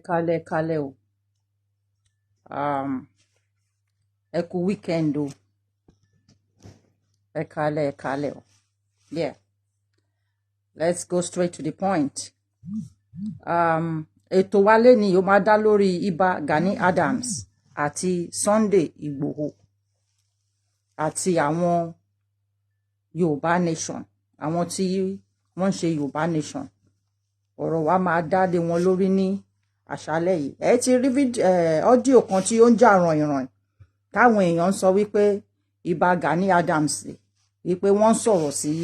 Kálẹ̀ o. Ẹ kú weekend o. Ẹ kálẹ̀ o. Yeah. Let's go straight to the point. Ètò wa lẹ́ni ó máa dá lórí Ìbà Gani Adams àti Sunday Igboho àti àwọn Yorùbá nation, àwọn tí wọ́n ṣe Yorùbá nation. Ọ̀rọ̀ wa máa dá lé wọn lórí ní àṣálẹ́ yìí. Ẹ ti rí ọ́díò kan tí ó ń jà ràn-ìràn táwọn èèyàn ń sọ wípé Ìbà Gani Adams wípé wọ́n sọ̀rọ̀ sí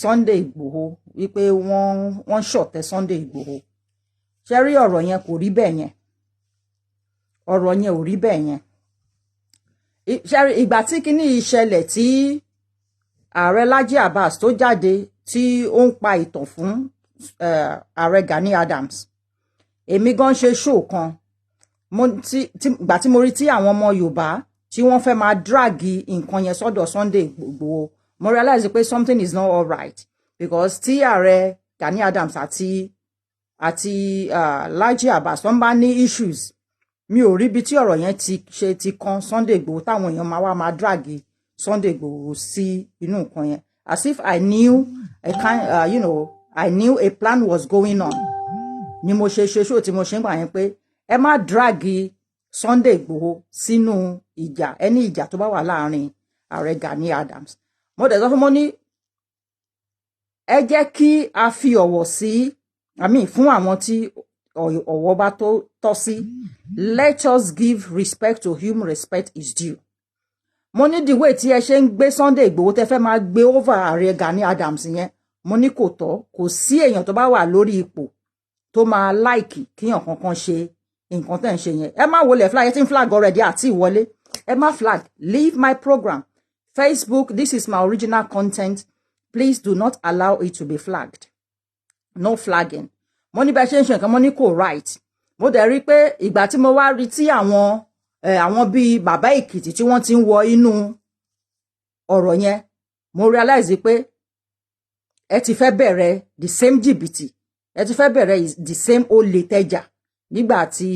Sunday Igboho wípé wọ́n ṣọ̀tẹ̀ Sunday Igboho. Ṣé rí ọ̀rọ̀ yẹn kò rí bẹ́ẹ̀ yẹn? Ọ̀rọ̀ yẹn ò rí bẹ́ẹ̀ yẹn. Ṣé rí ìgbà tí kíní ìṣẹ̀lẹ̀ tí Ààrẹ Laji Abbas tó jáde tí ó ń pa ìtàn fún Ààrẹ Gani Adams, èmi gan ṣe show kan ìgbà tí mo rí tí àwọn ọmọ Yorùbá tí wọ́n fẹ́ máa dragi nǹkan yẹn sọ́dọ̀ Sunday Igboho, mo realize pé something is not all right, because tí Ààrẹ Gani Adams àti Laji Abbas wọ́n bá ní issues, mi ò rí bí tí ọ̀rọ̀ yẹn ti kan Sunday Igboho táwọn èèyàn máa dragi Sunday Igboho sí inú nǹkan yẹn, as if I knew I knew a plan was going on. Ni mo ṣe show tí mo ṣe ń gbà yẹn pé ẹ má dragi Sunday Igboho sínú ìjà, ẹni ìjà tó bá wà láàrin Ààrẹ Gani Adams. Mo dẹ̀ sọ fún mo ní ẹ jẹ́ kí a fi ọ̀wọ̀ sí fún àwọn tí ọ̀wọ̀ bá tọ́ sí. Let us give respect to whom respect is due. Mo ní the way tí ẹ ṣe ń gbé Sunday Igboho tẹ́ fẹ́ máa gbé over Ààrẹ Gani Adams yẹn, mo ní kò tọ́. Kò sí èèyàn tó bá wà lórí ipò tó máa láìkì kíyàn kankan ṣe nǹkan tẹ́ ń ṣe yẹn. Ẹ má wọlé flag, ẹ ti ń flag already àti ìwọlé. Ẹ má flag. Leave my program. Facebook, this is my original content. Please do not allow it to be flagged. No flagging. Mo ní bẹ́ẹ̀ ṣe ń ṣe nǹkan, mo ní kò right. Mo dẹ̀ rí pé ìgbà tí mo wá rí tí àwọn bíi bàbá Èkìtì tí wọ́n ti ń wọ inú ọ̀rọ̀ yẹn, mo realize pé ẹ ti fẹ́ bẹ̀rẹ̀ the same jìbìtì, ẹ ti fẹ́ bẹ̀rẹ̀ the same olè tẹ́jà nígbà tí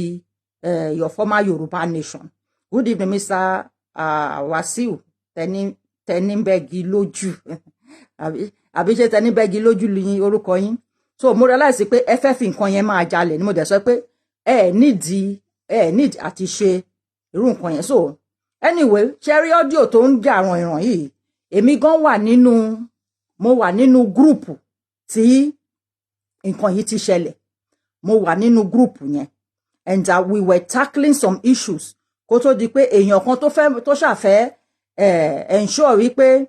your former Yoruba nation. Good evening, Mr. Wasiu Tẹnibẹ́gi lójú àbí ṣe Tẹnibẹ́gi lójú ní orúkọ yín. So mo realize pé ẹ fẹ́ fi nǹkan yẹn máa jalè ni mo dẹ̀ sọ pé ẹ need àti ṣe irú nǹkan yẹn. So anyway, ṣe rí ọ́díò tó ń jà ràn-ìràn yìí, èmi gan mo wà nínú gúrùpù tí nǹkan yìí ti ṣẹlẹ̀. Mo wà nínú gúrùpù yẹn, and we were tackling some issues kó tó di pé èèyàn kan tó ṣàfẹ́ ensure wípé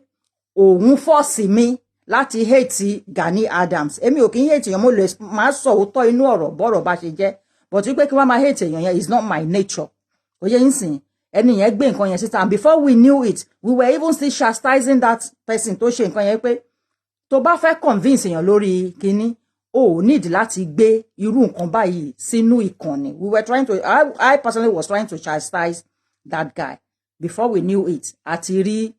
òun force mi láti hate Gani Adams. Èmi ò kí ń hate èèyàn, mo lè máa sọ òótọ́ inú ọ̀rọ̀ bọ́rọ̀ bá ṣe jẹ́, but wípé kí wọ́n máa hate èèyàn yẹn is not my nature. Ó yẹ yín sìn, ẹni yẹn gbé nǹkan yẹn síta, and before we knew it, we were even still chastising that person tó ṣe nǹkan yẹn pé tó bá fẹ́ convince èèyàn lórí kíní, o need láti gbé irú nǹkan báyìí sínú ìkànnì. We were trying to, I personally was trying to chastise that guy. Before we knew it, àti rí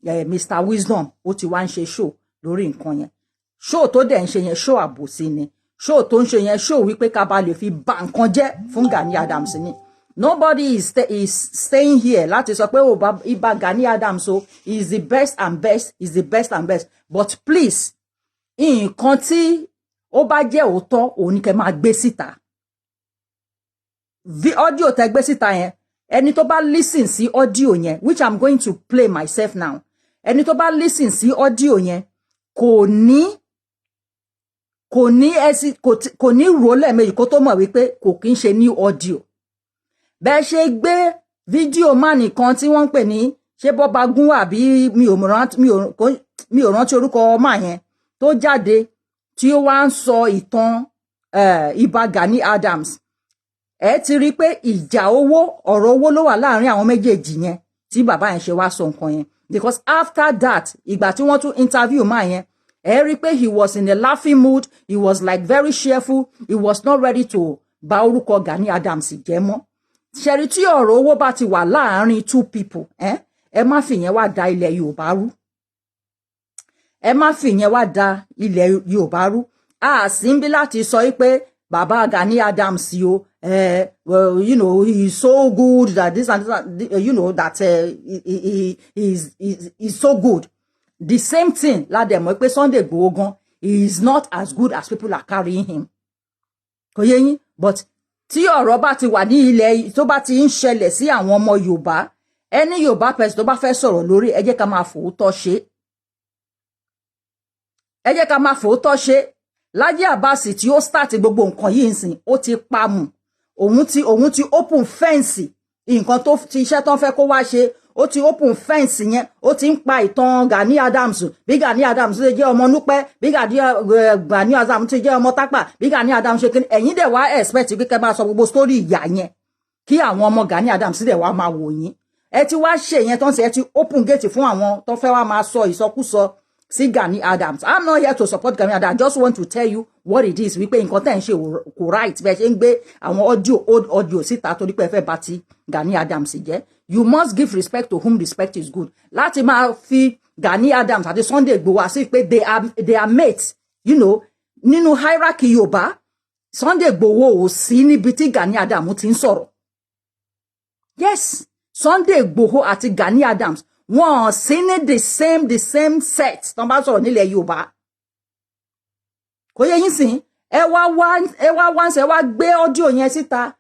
Mr. Wisdom ó ti wá ń ṣe show lórí nǹkan yẹn. Show tó dẹ̀ ń ṣe yẹn show àbòsí ni. Show tó ń ṣe yẹn show wípé ká bá lè fi bà nǹkan jẹ́ fún Gani Adams ni. Nobody is staying here láti sọ pé Ìbà Gani Adams is the best and best, is the best and best. But please, nǹkan tí ó bá jẹ́ òótọ́ òun ni kẹ́ máa gbé síta. The audio tẹ́ gbé síta yẹn, ẹni tó bá listen sí audio yẹn, which I'm going to play myself now, ẹni tó bá listen sí audio yẹn kò ní rò lẹ́ẹ̀mejì kó tó mọ̀ wípé kò kí ń ṣe new audio. Bẹ́ẹ̀ ṣe gbé fídíò máa nìkan tí wọ́n ń pè ní ṣé bọ́ba gún àbí mi ò rántí orúkọ ọmọ yẹn tó jáde tí ó wá ń sọ ìtàn Ìbà Gani Adams. Ẹ ti rí pé ìjà ọ̀rọ̀ owó ló wà láàrin àwọn méjèèjì yẹn tí bàbá yẹn ṣe wá sọ nǹkan yẹn, because after that ìgbà tí wọ́n tún interview máa yẹn, ẹ rí pé he was in a laughing mood, he was like very cheerful, he was not ready to bà orúkọ Gani Adams jẹ́ mọ́. Ṣẹ̀rí tí ọ̀rọ̀ owó bá ti wà láàrin two people, ẹ má fi yẹn wá da ilẹ̀ Yorùbá rú. Ẹ má fi yẹn wá da ilẹ̀ Yorùbá rú. A sì ń bí láti sọ pé Baba Gani Adams, well, he is so good that this and that, that he is so good. The same thing, like them, Sunday Igboho, he is not as good as people are carrying him. But tí ọ̀rọ̀ bá ti wà ní ilẹ̀ tó bá ti ń ṣẹlẹ̀ sí àwọn ọmọ Yorùbá, any Yorùbá person tó bá fẹ́ sọ̀rọ̀ lórí, ẹ jẹ́ ká máa fòótọ́ ṣe. Ẹ jẹ́ ká máa fòótọ́ ṣe. Lájí Àbáàsì tí ó start gbogbo nǹkan yìí nsìn, ó ti pamù. Òun ti open fence. Nǹkan tó ti iṣẹ́ tán fẹ́ kó wá ṣe, ó ti open fence yẹn, ó ti ń pa ìtàn Gani Adams. Bí Gani Adams ṣe jẹ́ ọmọ Núpẹ́, bí Gani Adams ṣe jẹ́ ọmọ Tápà, bí Gani Adams ṣe kíni, ẹ̀yin dẹ̀ wá expect pé kẹ́ bá sọ gbogbo story ìyá yẹn. Kí àwọn ọmọ Gani Adams dẹ̀ wá máa wò yín. Ẹ ti wá ṣe yẹn tán ṣe, ẹ ti open gate fún àwọn tó fẹ́ wá máa sọ ìsọkúsọ sí Gani Adams. I'm not here to support Gani Adams. I just want to tell you what it is. Wípé nǹkan tẹ́ ń ṣe kò right. Bẹ́ẹ̀ ṣe ń gbé àwọn old audio síta torí pé ẹ fẹ́ bá ti Gani Adams jẹ́. You must give respect to whom respect is good. Láti máa fi Gani Adams àti Sunday Igboho sí pé they are mates. Nínú hierarchy Yorùbá, Sunday Igboho ò sí níbi tí Gani Adams ti ń sọ̀rọ̀. Yes, Sunday Igboho àti Gani Adams, wọ́n sí ní the same set tán bá sọ̀rọ̀ nílẹ̀ Yorùbá. Kò yé yín sìn, ẹ wá gbé audio yẹn síta,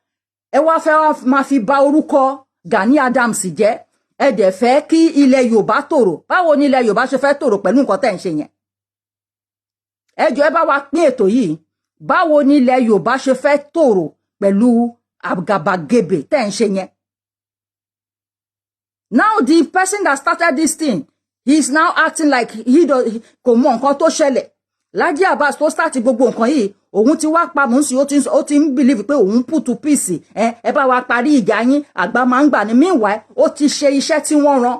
ẹ wá fẹ́ máa fi bà orúkọ Gani Adams jẹ́, ẹ dẹ̀ fẹ́ kí ilẹ̀ Yorùbá tòrò. Báwo ni ilẹ̀ Yorùbá ṣe fẹ́ tòrò pẹ̀lú nǹkan tẹ́ ń ṣe yẹn? Ẹ jọ̀ọ́ ẹ bá wa pín ètò yìí. Báwo ni ilẹ̀ Yorùbá ṣe fẹ́ tòrò pẹ̀lú àgàbàgebè tẹ́ ń ṣe yẹn? Now the person that started this thing, he's now acting like kò mọ nǹkan tó ṣẹlẹ̀. Lájí Abbas tó start gbogbo nǹkan yìí, òun ti wá pa mú sí, ó ti ń believe pé òun put to peace. Ẹ bá wa parí ìjà yín, àgbà máa ń gbà ní. Meanwhile, ó ti ṣe iṣẹ́ tí wọ́n rán.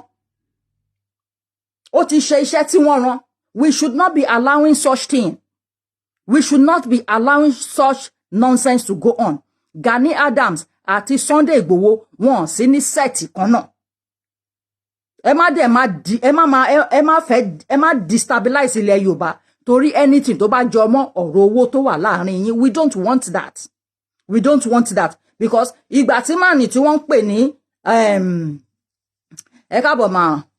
Ó ti ṣe iṣẹ́ tí wọ́n rán. We should not be allowing such thing. We should not be allowing such nonsense to go on. Gani Adams àti Sunday Igboho wọ́n sí ní set kan náà. Ẹ má destabilize ilẹ̀ Yorùbá torí anything tó bá jọ mọ́ ọ̀rọ̀ owó tó wà láàrin yín. We don't want that. We don't want that because ìgbà tí màní tí wọ́n ń pè ní ẹ káàbọ̀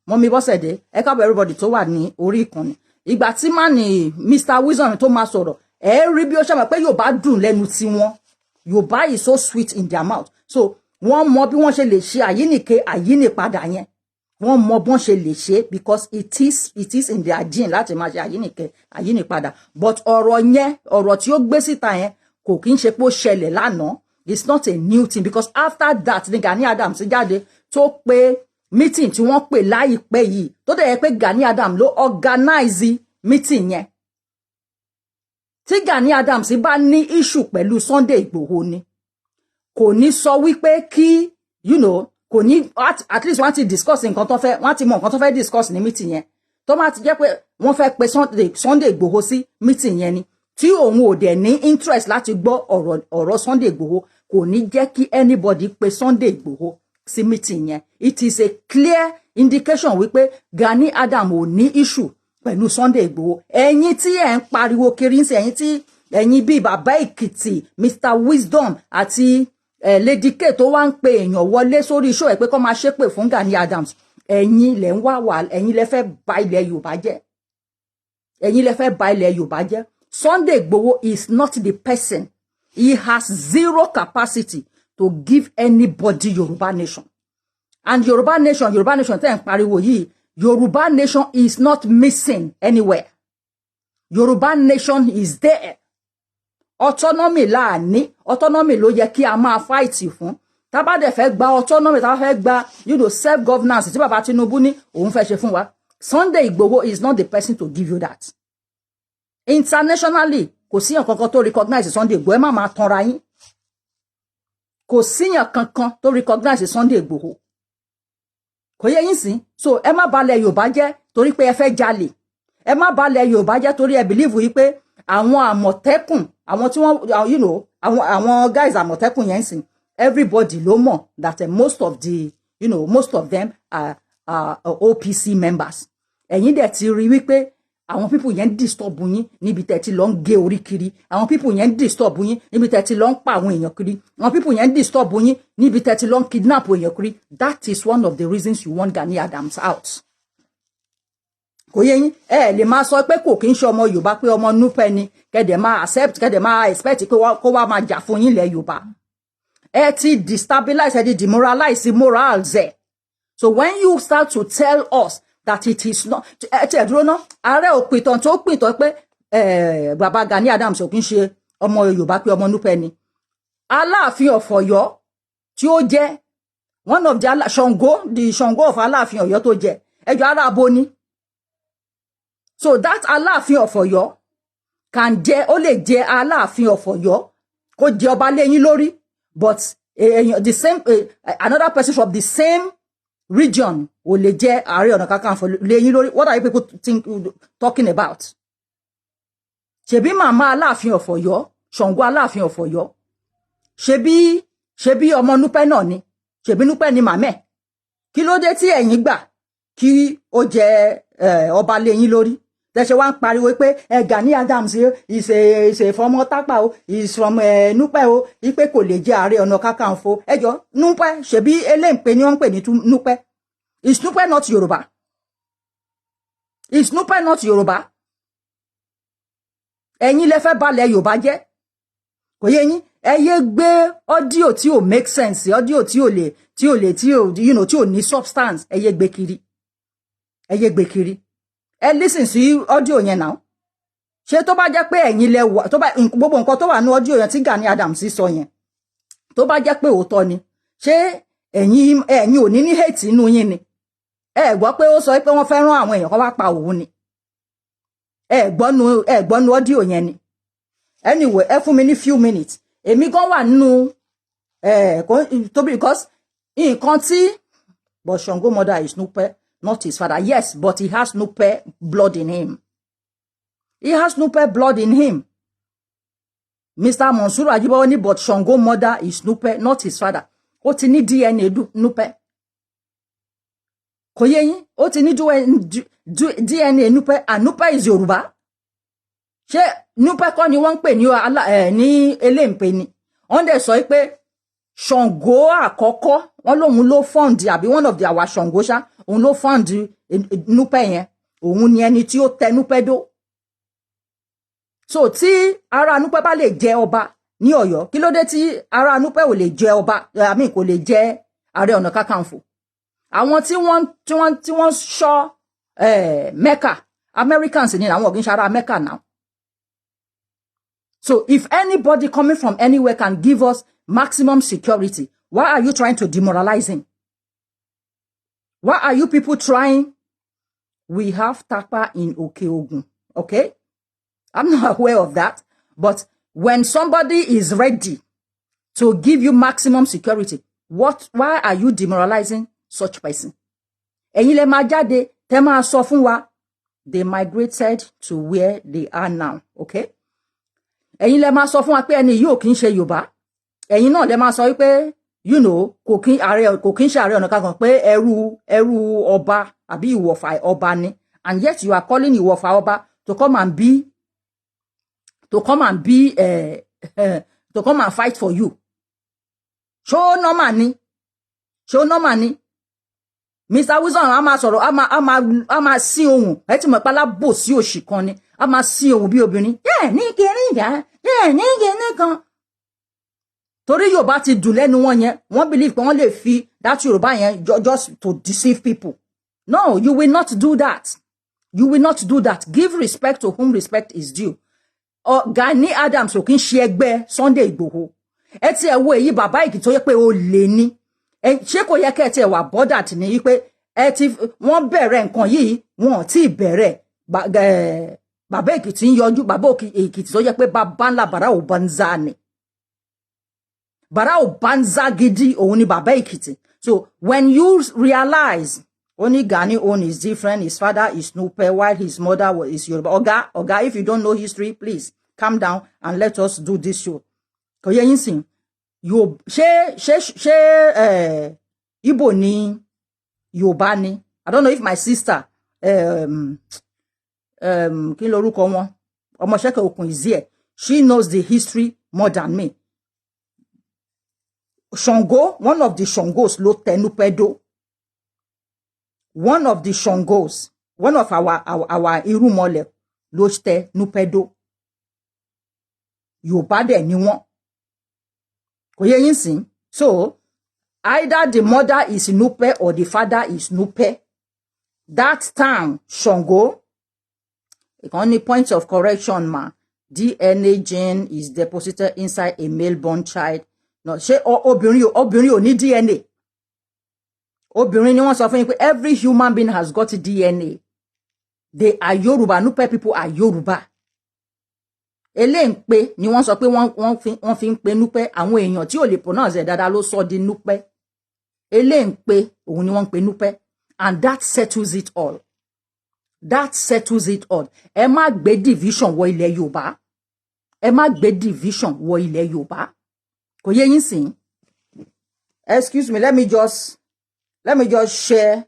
Mọ́mí Bọ́sẹ̀dé, ẹ káàbọ̀ everybody tó wà ní orí ìkànnì. Ìgbà tí màní Mr. Wisdom tó máa sọ̀rọ̀, ẹ rí bí ó ṣe mọ̀ pé Yorùbá dùn lẹ́nu tí wọ́n. Yorùbá is so sweet in their mouth. So wọ́n mọ bí wọ́n ṣe lè ṣe àyínípadà yẹn. Wọ́n mọ bọ́n ṣe lè ṣe because it is in their gene láti máa ṣe àyínípadà. But ọ̀rọ̀ tí ó gbé síta yẹn kò kí ń ṣe pé ó ṣẹlẹ̀ lánàá. It's not a new thing because after that ni Gani Adams jáde tó pé meeting tí wọ́n pè láìpẹ́ yìí tó dẹ̀ yẹ pé Gani Adams ló organize meeting yẹn. Tí Gani Adams bá ní issue pẹ̀lú Sunday Igboho ni, kò ní sọ wípé kí kò ní at least wọ́n ti discuss nǹkan tó fẹ́, wọ́n ti mọ nǹkan tó fẹ́ discuss ní meeting yẹn. Tó máa ti jẹ́ pé wọ́n fẹ́ pe Sunday Igboho sí meeting yẹn ni, tí òun ò dẹ̀ ní interest láti gbọ́ ọ̀rọ̀ Sunday Igboho, kò ní jẹ́ kí anybody pe Sunday Igboho sí meeting yẹn. It is a clear indication wípé Gani Adams ò ní issue pẹ̀lú Sunday Igboho. Ẹ̀yin tí ẹ̀ ń pariwo kiri ń sẹ́, ẹ̀yin bíi Bàbá Èkìtì, Mr. Wisdom àti Lady K tó wá ń pe èèyàn wọlé sórí show ẹ̀ pé kó máa ṣépè fún Gani Adams. Ẹ̀yin lẹ ń wá ẹ̀yin lẹ fẹ́ bà ilẹ̀ Yorùbá jẹ́. Ẹ̀yin lẹ fẹ́ bà ilẹ̀ Yorùbá jẹ́. Sunday Igboho is not the person. He has zero capacity to give anybody Yoruba nation. And Yoruba nation tẹ́ ń pariwo yìí, Yoruba nation is not missing anywhere. Yoruba nation is there. Autonomy láàní, autonomy ló yẹ kí a máa fight fún. Tá bá dẹ̀ fẹ́ gba autonomy, tá bá fẹ́ gba self governance tí bàbá Tinubu ní òun fẹ́ ṣe fún wa. Sunday Igboho is not the person to give you that. Internationally, kò síyàn kankan tó recognize Sunday Igboho, ẹ má máa tanra yín. Kò síyàn kankan tó recognize Sunday Igboho. Kò yé yín sí. So ẹ má balẹ̀ Yorùbá jẹ́ torí pé ẹ fẹ́ jalè. Ẹ má balẹ̀ Yorùbá jẹ́ torí ẹ believe wí pé àwọn Àmọ̀tẹ́kùn, àwọn tí wọ́n àwọn guys Àmọ̀tẹ́kùn yẹn sìn, everybody ló mọ̀ that most of them are OPC members. Ẹ̀yin dẹ̀ ti rí wípé àwọn people yẹn disturb yín níbi tẹ́ ti lọ ń gé orí kiri, àwọn people yẹn disturb yín níbi tẹ́ ti lọ ń pa àwọn èèyàn kiri, àwọn people yẹn disturb yín níbi tẹ́ ti lọ ń kidnap èèyàn kiri. That is one of the reasons you want Gani Adams out. Kò yé yín, lè máa sọ pé kò kí ń ṣe ọmọ Yorùbá, pé ọmọ Nupe ni, kẹ́dẹ̀ máa accept, kẹ́dẹ̀ máa expect pé kó wá máa jà fún yín lẹ̀ Yorùbá. Ti destabilize, ti demoralize morals ẹ̀. So when you start to tell us that it is not, dúró ná, Aare òpìtàn tó pìtàn pé bàbá Gani Adams ò kí ń ṣe ọmọ Yorùbá, pé ọmọ Nupe ni. Aláàfin of Ọ̀yọ́ tí ó jẹ́ one of the Ṣàngó of Aláàfin Ọ̀yọ́ tó jẹ́, ẹjọ́ ará abo ni. So that Aláàfin of Ọ̀yọ́ can jẹ́, ó lè jẹ́ Aláàfin of Ọ̀yọ́ kó jẹ́ ọba lẹ́yìn lórí, but the same another person from the same region ó lè jẹ́ Ààrẹ Ọ̀nà Kakanfò lẹ́yìn lórí. What are you people talking about? Ṣebí màmá Aláàfin of Ọ̀yọ́, Ṣàngó Aláàfin of Ọ̀yọ́, ṣebí ọmọ Nupe náà ni, ṣebí Nupe ni màmá. Kí ló dé tí ẹ̀yin gbà kí ó jẹ́ ọba lẹ́yìn lórí? Tẹ́ṣe wá ń pariwo pé Gani Adams is a former Tapa o, is from Nupe o, ipe kò lè jẹ́ Ààrẹ Ọ̀nà Kakanfò. Ẹjọ́ Nupe, ṣebí eléǹpé ni wọ́n ń pè ní Nupe. Is Nupe not Yoruba? Is Nupe not Yoruba? Ẹ̀yin lẹ fẹ́ balẹ̀ Yorùbá jẹ́. Kò yé yín, ẹ yé gbé audio tí ò make sense, audio tí ò ní substance, ẹ yé gbé kiri. Ẹ yé gbé kiri. Ẹ listen sí audio yẹn now. Ṣé tó bá jẹ́ pé ẹ̀yin lẹ wà, tó bá gbogbo nǹkan tó wà ní audio yẹn tí Gani Adams sọ yẹn, tó bá jẹ́ pé òótọ́ ni, ṣé ẹ̀yin ò ní hate inú yín ni? Ẹ gbọ́ pé ó sọ pé wọ́n fẹ́ rán àwọn èèyàn kan wá pa òun ni? Ẹ gbọ́ nu audio yẹn ni? Anyway, ẹ fún mi ní few minutes. Èmi gan wà nínú because nǹkan tí, but Ṣàngó mother is Nupe, not his father. Yes, but he has Nupe blood in him. He has Nupe blood in him. Mr. Monsuru Ajibawani, but Ṣàngó mother is Nupe, not his father. Ó ti ní DNA Nupe. Kò yé yín, ó ti ní DNA Nupe, and Nupe is Yoruba. Ṣé Nupe kọ́ ni wọ́n ń pè ní eléǹpé ni? Wọ́n dẹ̀ sọ pé Ṣàngó àkọ́kọ́, wọ́n lóun ló fund, àbí one of the our Ṣàngó ṣá, òun ló fund Nupe yẹn, òun ni ẹni tí ó tẹ Nupe dó. So tí ará Nupe bá lè jẹ ọba ní Ọ̀yọ́, kí ló dé tí ará Nupe ò lè jẹ ọba, kò lè jẹ Ààrẹ Ọ̀nà Kakanfò? Àwọn tí wọ́n ṣọ́ Mecca, Americans ni àwọn ògìn ṣara Mecca now. So if anybody coming from anywhere can give us maximum security, why are you trying to demoralize him? Why are you people trying? We have Tapa in Okeogun, okay? I'm not aware of that. But when somebody is ready to give you maximum security, why are you demoralizing such person? Ẹ̀yin lẹ máa jáde, tẹ́ máa sọ fún wa. They migrated to where they are now, okay? Ẹ̀yin lẹ máa sọ fún wa pé ẹni yóò kì í ṣe Yorùbá. Ẹ̀yin náà lẹ máa sọ wípé, kò kí ń ṣe Ààrẹ Ọ̀nà Kakanfò, pé ẹrú ọba àbí ìwọ̀fà ọba ni. And yet you are calling ìwọ̀fà ọba to come and fight for you. Ṣó normal ni? Mr. Wilson a máa sọ̀rọ̀, a máa sí ohùn, ẹ ti mọ̀ pé alábò sí òṣì kan ni, a máa sí ohùn bí obìnrin. Ní kiri ìyá, ní kiri kan. Torí Yorùbá ti dùn lẹ́nu wọn yẹn, wọ́n believe pé wọ́n lè fi that Yorùbá yẹn just to deceive people. No, you will not do that. You will not do that. Give respect to whom respect is due. Gani Adams ò kí ń ṣe ẹgbẹ́ Sunday Igboho. Ẹ ti ẹ̀ wo èyí bàbá Èkìtì tó yẹ pé ó lè ní. Ṣé kò yẹ kẹ́ ẹ ti ẹ̀ wà bothered ní wípé wọ́n bẹ̀rẹ̀ nǹkan yìí, wọn ò tí ì bẹ̀rẹ̀. Bàbá Èkìtì ń yọjú, bàbá Èkìtì tó yẹ pé bàbá ńlá bàrá ò banza ni. Bàrá ò banza gidi òun ni bàbá Èkìtì. So when you realize only Gani own is different, his father is Nupe while his mother is Yoruba. Oga, if you don't know history, please calm down and let us do this show. Kò yé yín sìn. Ṣé Igbo ni Yorùbá ni? I don't know if my sister kí lorúkọ wọn ọmọṣẹ́kẹ̀ Okùn is here. She knows the history more than me. Shango, one of the Shangos ló tẹ Nupedo. One of the Shangos, one of our irúnmọlẹ̀ ló tẹ Nupedo. Yorùbá dẹ̀ ni wọ́n. Kò yé yín sìn. So, either the mother is Nupe or the father is Nupe. That time, Shango, only point of correction, ma. DNA gene is deposited inside a male-born child. No, ṣé obìnrin ò ní DNA. Obìnrin ni wọ́n sọ fún yín pé every human being has got DNA. They are Yoruba. Nupe people are Yoruba. Ele ń pè ni wọ́n sọ pé wọ́n fi ń pè Nupe. Àwọn èèyàn tí ò lè pronounce dáadáa ló sọ di Nupe. Ele ń pè òun ni wọ́n ń pè Nupe. And that settles it all. That settles it all. Ẹ má gbé division wọ ilẹ̀ Yorùbá. Ẹ má gbé division wọ ilẹ̀ Yorùbá. Kò yé yín sìn. Excuse me, let me just share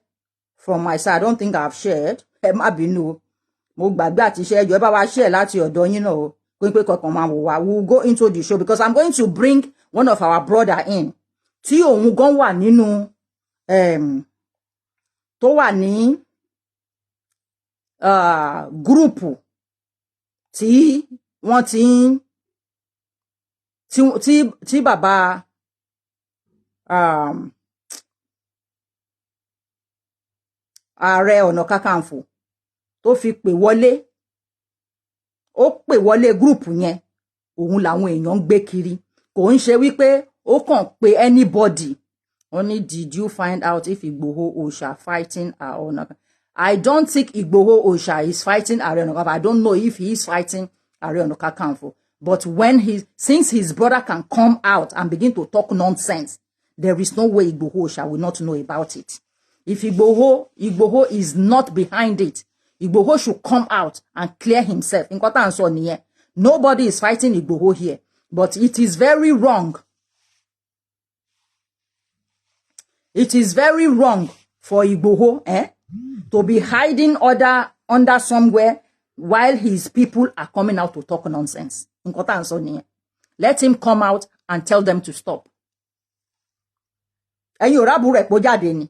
from my side. I don't think I've shared. Ẹ má bínú. Mo gbàgbé àti share jọ̀ọ́ ẹ bá wa share láti ọ̀dọ̀ yín náà o. Kò pé kankan máa wò wá. We will go into the show because I'm going to bring one of our brother in. Tí òun gan wà nínú tó wà ní gúrùpù tí wọ́n tí bàbá Ààrẹ Ọ̀nà Kakanfò tó fi pè wọlé ó pè wọlé gúrùpù yẹn òun làwọn èèyàn ń gbé kiri kò ń ṣe wípé ó kàn pé anybody. Only did you find out if Igboho Osha fighting Aare Ọ̀nà Kakanfò? I don't think Igboho Osha is fighting Aare Ọ̀nà Kakanfò. I don't know if he is fighting Aare Ọ̀nà Kakanfò. But since his brother can come out and begin to talk nonsense, there is no way Igboho Osha will not know about it. If Igboho is not behind it, Igboho should come out and clear himself. Nobody is fighting Igboho here. But it is very wrong. It is very wrong for Igboho to be hiding under somewhere while his people are coming out to talk nonsense. Let him come out and tell them to stop. Ẹ̀yin ò rábù rẹ̀ pó jáde ni.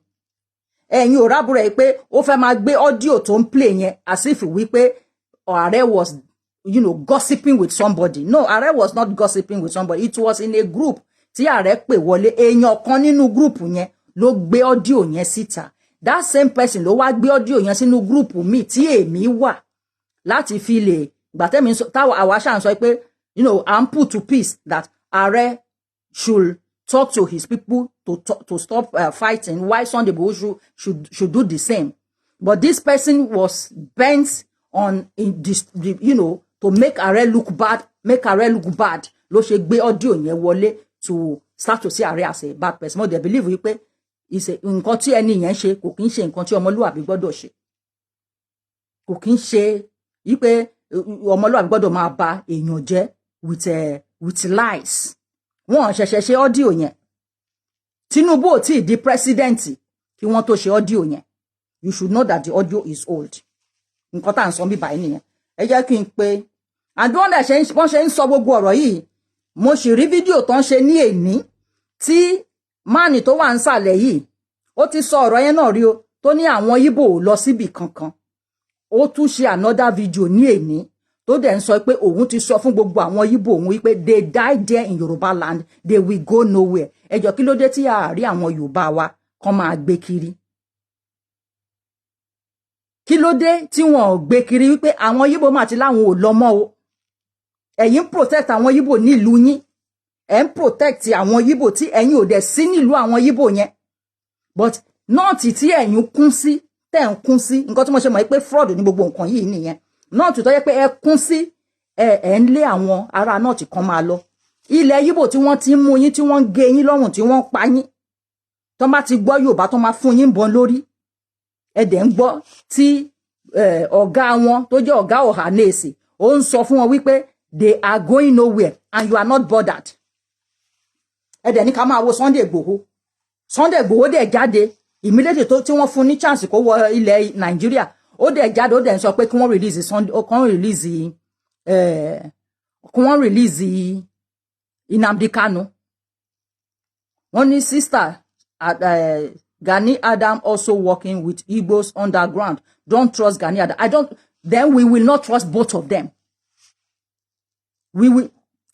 Ẹ̀yin ò rábù rẹ̀ pé ó fẹ́ máa gbé audio tó ń play yẹn as if wípé Aare was, gossiping with somebody. No, Aare was not gossiping with somebody. It was in a group. Tí Aare pè wọlé èèyàn kan nínú group yẹn ló gbé audio yẹn síta. That same person ló wá gbé audio yẹn sínú group mi tí èmi wà láti fi lè gbàtẹ́mi táwa àwa ṣáà ń sọ pé I'm put to peace that Aare should talk to his people to stop fighting. Why Sunday Igboho should do the same. But this person was bent on to make Aare look bad, ló ṣe gbé audio yẹn wọlé to start to see Aare as a bad person. Mo dey believe wípé nǹkan tí ẹni yẹn ṣe kò kí ń ṣe nǹkan tí ọmọlúwàbí gbọ́dọ̀ ṣe. Kò kí ń ṣe wípé ọmọlúwàbí gbọ́dọ̀ máa ba èèyàn jẹ́ with lies. Wọ́n ṣẹ̀ṣẹ̀ ṣe audio yẹn. Tinubu ò tí di president kí wọ́n tó ṣe audio yẹn. You should know that the audio is old. Nǹkan tá ń sọ bí báyìí nìyẹn. Ẹ jẹ́ kí n pé and wọ́n ṣe ń sọ gbogbo ọ̀rọ̀ yìí. Mo sì rí fídíò tó ń ṣe ní èní tí máàní tó wà ń sàlẹ̀ yìí ó ti sọ ọ̀rọ̀ yẹn náà rí o tó ní àwọn Ìgbò ò lọ síbì kankan. Ó tún ṣe another video ní èní tó dẹ̀ ń sọ pé òun ti sọ fún gbogbo àwọn Ìgbò òun wípé they die there in Yoruba land, they will go nowhere. Ẹjọ́ kí ló dé tí àárí àwọn Yorùbá wa kan máa gbé kiri? Kí ló dé tí wọ́n ò gbé kiri wípé àwọn Ìgbò máa ti láwọn ò lọ mọ́ o? Ẹ̀yin protect àwọn Ìgbò nílùú yín. Ẹ̀ ń protect àwọn Ìgbò tí ẹ̀yin ò dẹ̀ sí nílùú àwọn Ìgbò yẹn. But nọ́ọ̀tì tí ẹ̀yin kún sí tẹ́ ń kún sí nǹkan tí mo ṣe mọ̀ pé fraud ní gbogbo nǹkan yìí nìyẹn. Nọ́ọ̀tì tó yẹ pé ẹ kún sí ẹ̀ ń lé àwọn ará nọ́ọ̀tì kan máa lọ. Ilẹ̀ Ìgbò tí wọ́n ti ń mú yín tí wọ́n ń gé yín lọ́rùn tí wọ́n ń pa yín. Tó bá ti gbọ́ Yorùbá tó máa fún yín bọn lórí. Ẹ dẹ̀ ń gbọ́ tí ọ̀gá wọn tó jẹ́ ọ̀gá Ọ̀hánèsì ó ń sọ fún wọn wípé they are going nowhere and you are not bothered. Ẹ dẹ̀ ní ká máa wo Sunday Igboho. Sunday Igboho dẹ̀ jáde immediately tí wọ́n fún ní chance kó wọ ilẹ̀ Nàìjíríà. ó dẹ̀ jáde ó dẹ̀ sọ pé kí wọ́n release Sunday ó kàn release kí wọ́n release Nnamdi Kanu. Wọ́n ní sister Gani Adam also working with Igbos underground. Don't trust Gani Adam. Then we will not trust both of them. We will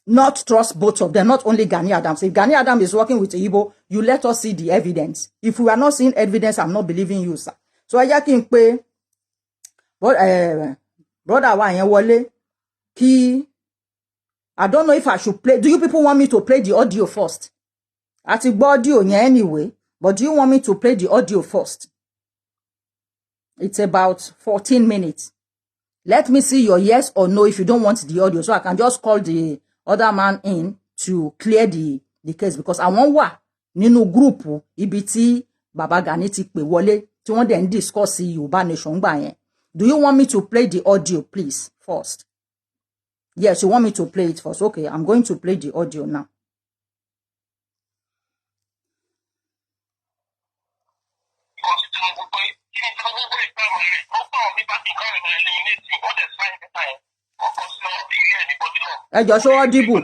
not trust both of them, not only Gani Adams. If Gani Adam is working with Igbo, you let us see the evidence. If we are not seeing evidence, I'm not believing you, sir. So I can pay brother wa yẹn wọlé kí I don't know if I should play. Do you people want me to play the audio first? Àti gbọ́ audio yẹn anyway, but do you want me to play the audio first? It's about 14 minutes. Let me see your yes or no if you don't want the audio, so I can just call the other man in to clear the case, because àwọn wà nínú group ibi tí Baba Gani ti pè wọlé tí wọ́n dẹ̀ ń discuss Yoruba Nation gbà yẹn. Do you want me to play the audio, please, first? Yes, you want me to play it first. Okay, I'm going to play the audio now. Ẹ jọ̀ọ́ ṣé wọ́n dìbò.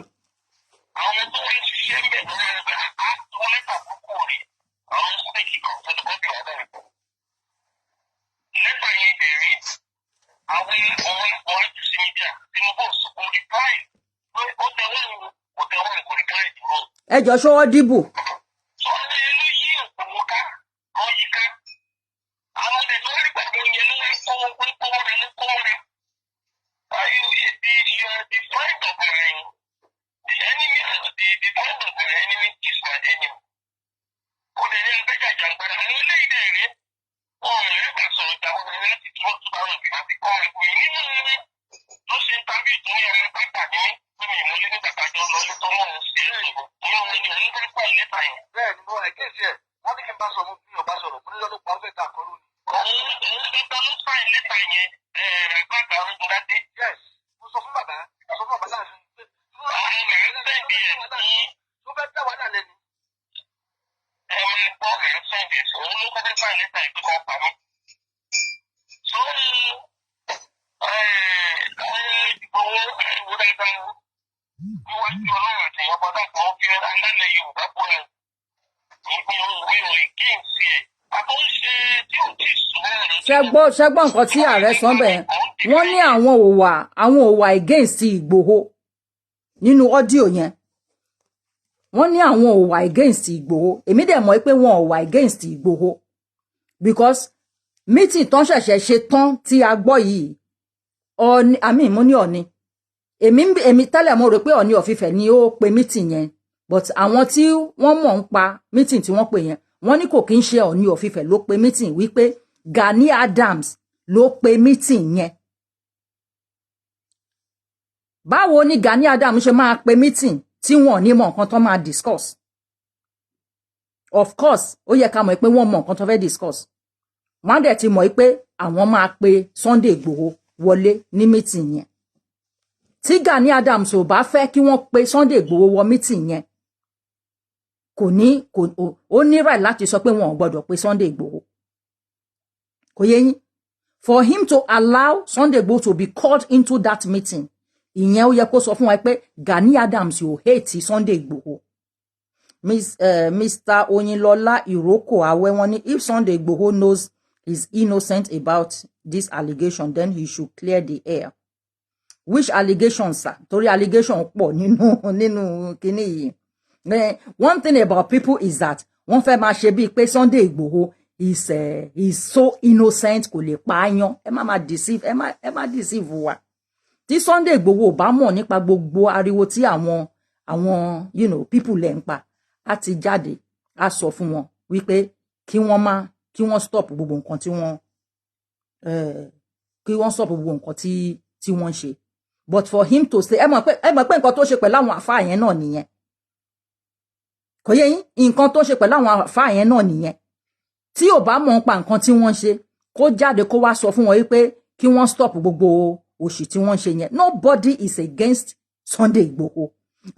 Ẹ jọ̀ọ́ ṣé wọ́n dìbò. Ṣẹ́gbọ́n nǹkan tí ààrẹ sọ bẹ́ẹ̀ wọ́n ní àwọn òwà against Igboho nínú audio yẹn. Wọ́n ní àwọn òwà against Igboho. Èmi dẹ̀ mọ̀ pé wọ́n òwà against Igboho because meeting tán ṣẹ̀ṣẹ̀ ṣe tán tí a gbọ́ yìí Ọọ̀ni àmì mo ní Ọọ̀ni. Èmi tẹ́lẹ̀ mo rò pé Ọọ̀ni of Ifẹ̀ ni ó pe meeting yẹn, but àwọn tí wọ́n mọ̀ ń pa meeting tí wọ́n pè yẹn wọ́n ní kò kí ń ṣe Ọọ̀ni of Ifẹ̀ ló pe meeting, wípé Gani Adams ló pe meeting yẹn. Báwo ni Gani Adams ṣe máa pe meeting tí wọ́n ní mọ̀ nǹkan tó máa discuss? Of course ó yẹ ká mọ̀ pé wọ́n mọ̀ nǹkan tó fẹ́ discuss. Wọ́n dẹ̀ ti mọ̀ pé àwọn máa pe Sunday Igboho wọlé ní meeting yẹn. Tí Gani Adams ò bá fẹ́ kí wọ́n pe Sunday Igboho wọ meeting yẹn, ó ní right láti sọ pé wọn ò gbọdọ̀ pe Sunday Igboho. Kò yé yín? For him to allow Sunday Igboho to be called into that meeting, ìyẹn ó yẹ kó sọ fún wa pé Gani Adams yóò hate Sunday Igboho. Mr. Oyinlola Iroko Awe wọ́n ní if Sunday Igboho knows he's innocent about this allegation, then he should clear the air. Which allegations, sir? Torí allegation pọ̀ nínú kíní yìí. One thing about people is that wọ́n fẹ́ máa ṣe bíi pé Sunday Igboho is so innocent, kò lè pààyàn. Ẹ má deceive wa. Tí Sunday Igboho bá mọ̀ nípa gbogbo ariwo tí àwọn people lè ń pa, á ti jáde á sọ fún wọn wípé kí wọ́n stop gbogbo nǹkan tí wọ́n ṣe. But for him to say ẹ mọ̀ pé nǹkan tó ṣe pẹ̀lú àwọn àfáà yẹn náà nìyẹn. Kò yé yín? Nǹkan tó ṣe pẹ̀lú àwọn àfáà yẹn náà nìyẹn. Tí ò bá mọ̀ nípa nǹkan tí wọ́n ṣe, kó jáde kó wá sọ fún wọn wípé kí wọ́n stop gbogbo òṣì tí wọ́n ṣe yẹn. Nobody is against Sunday Igboho.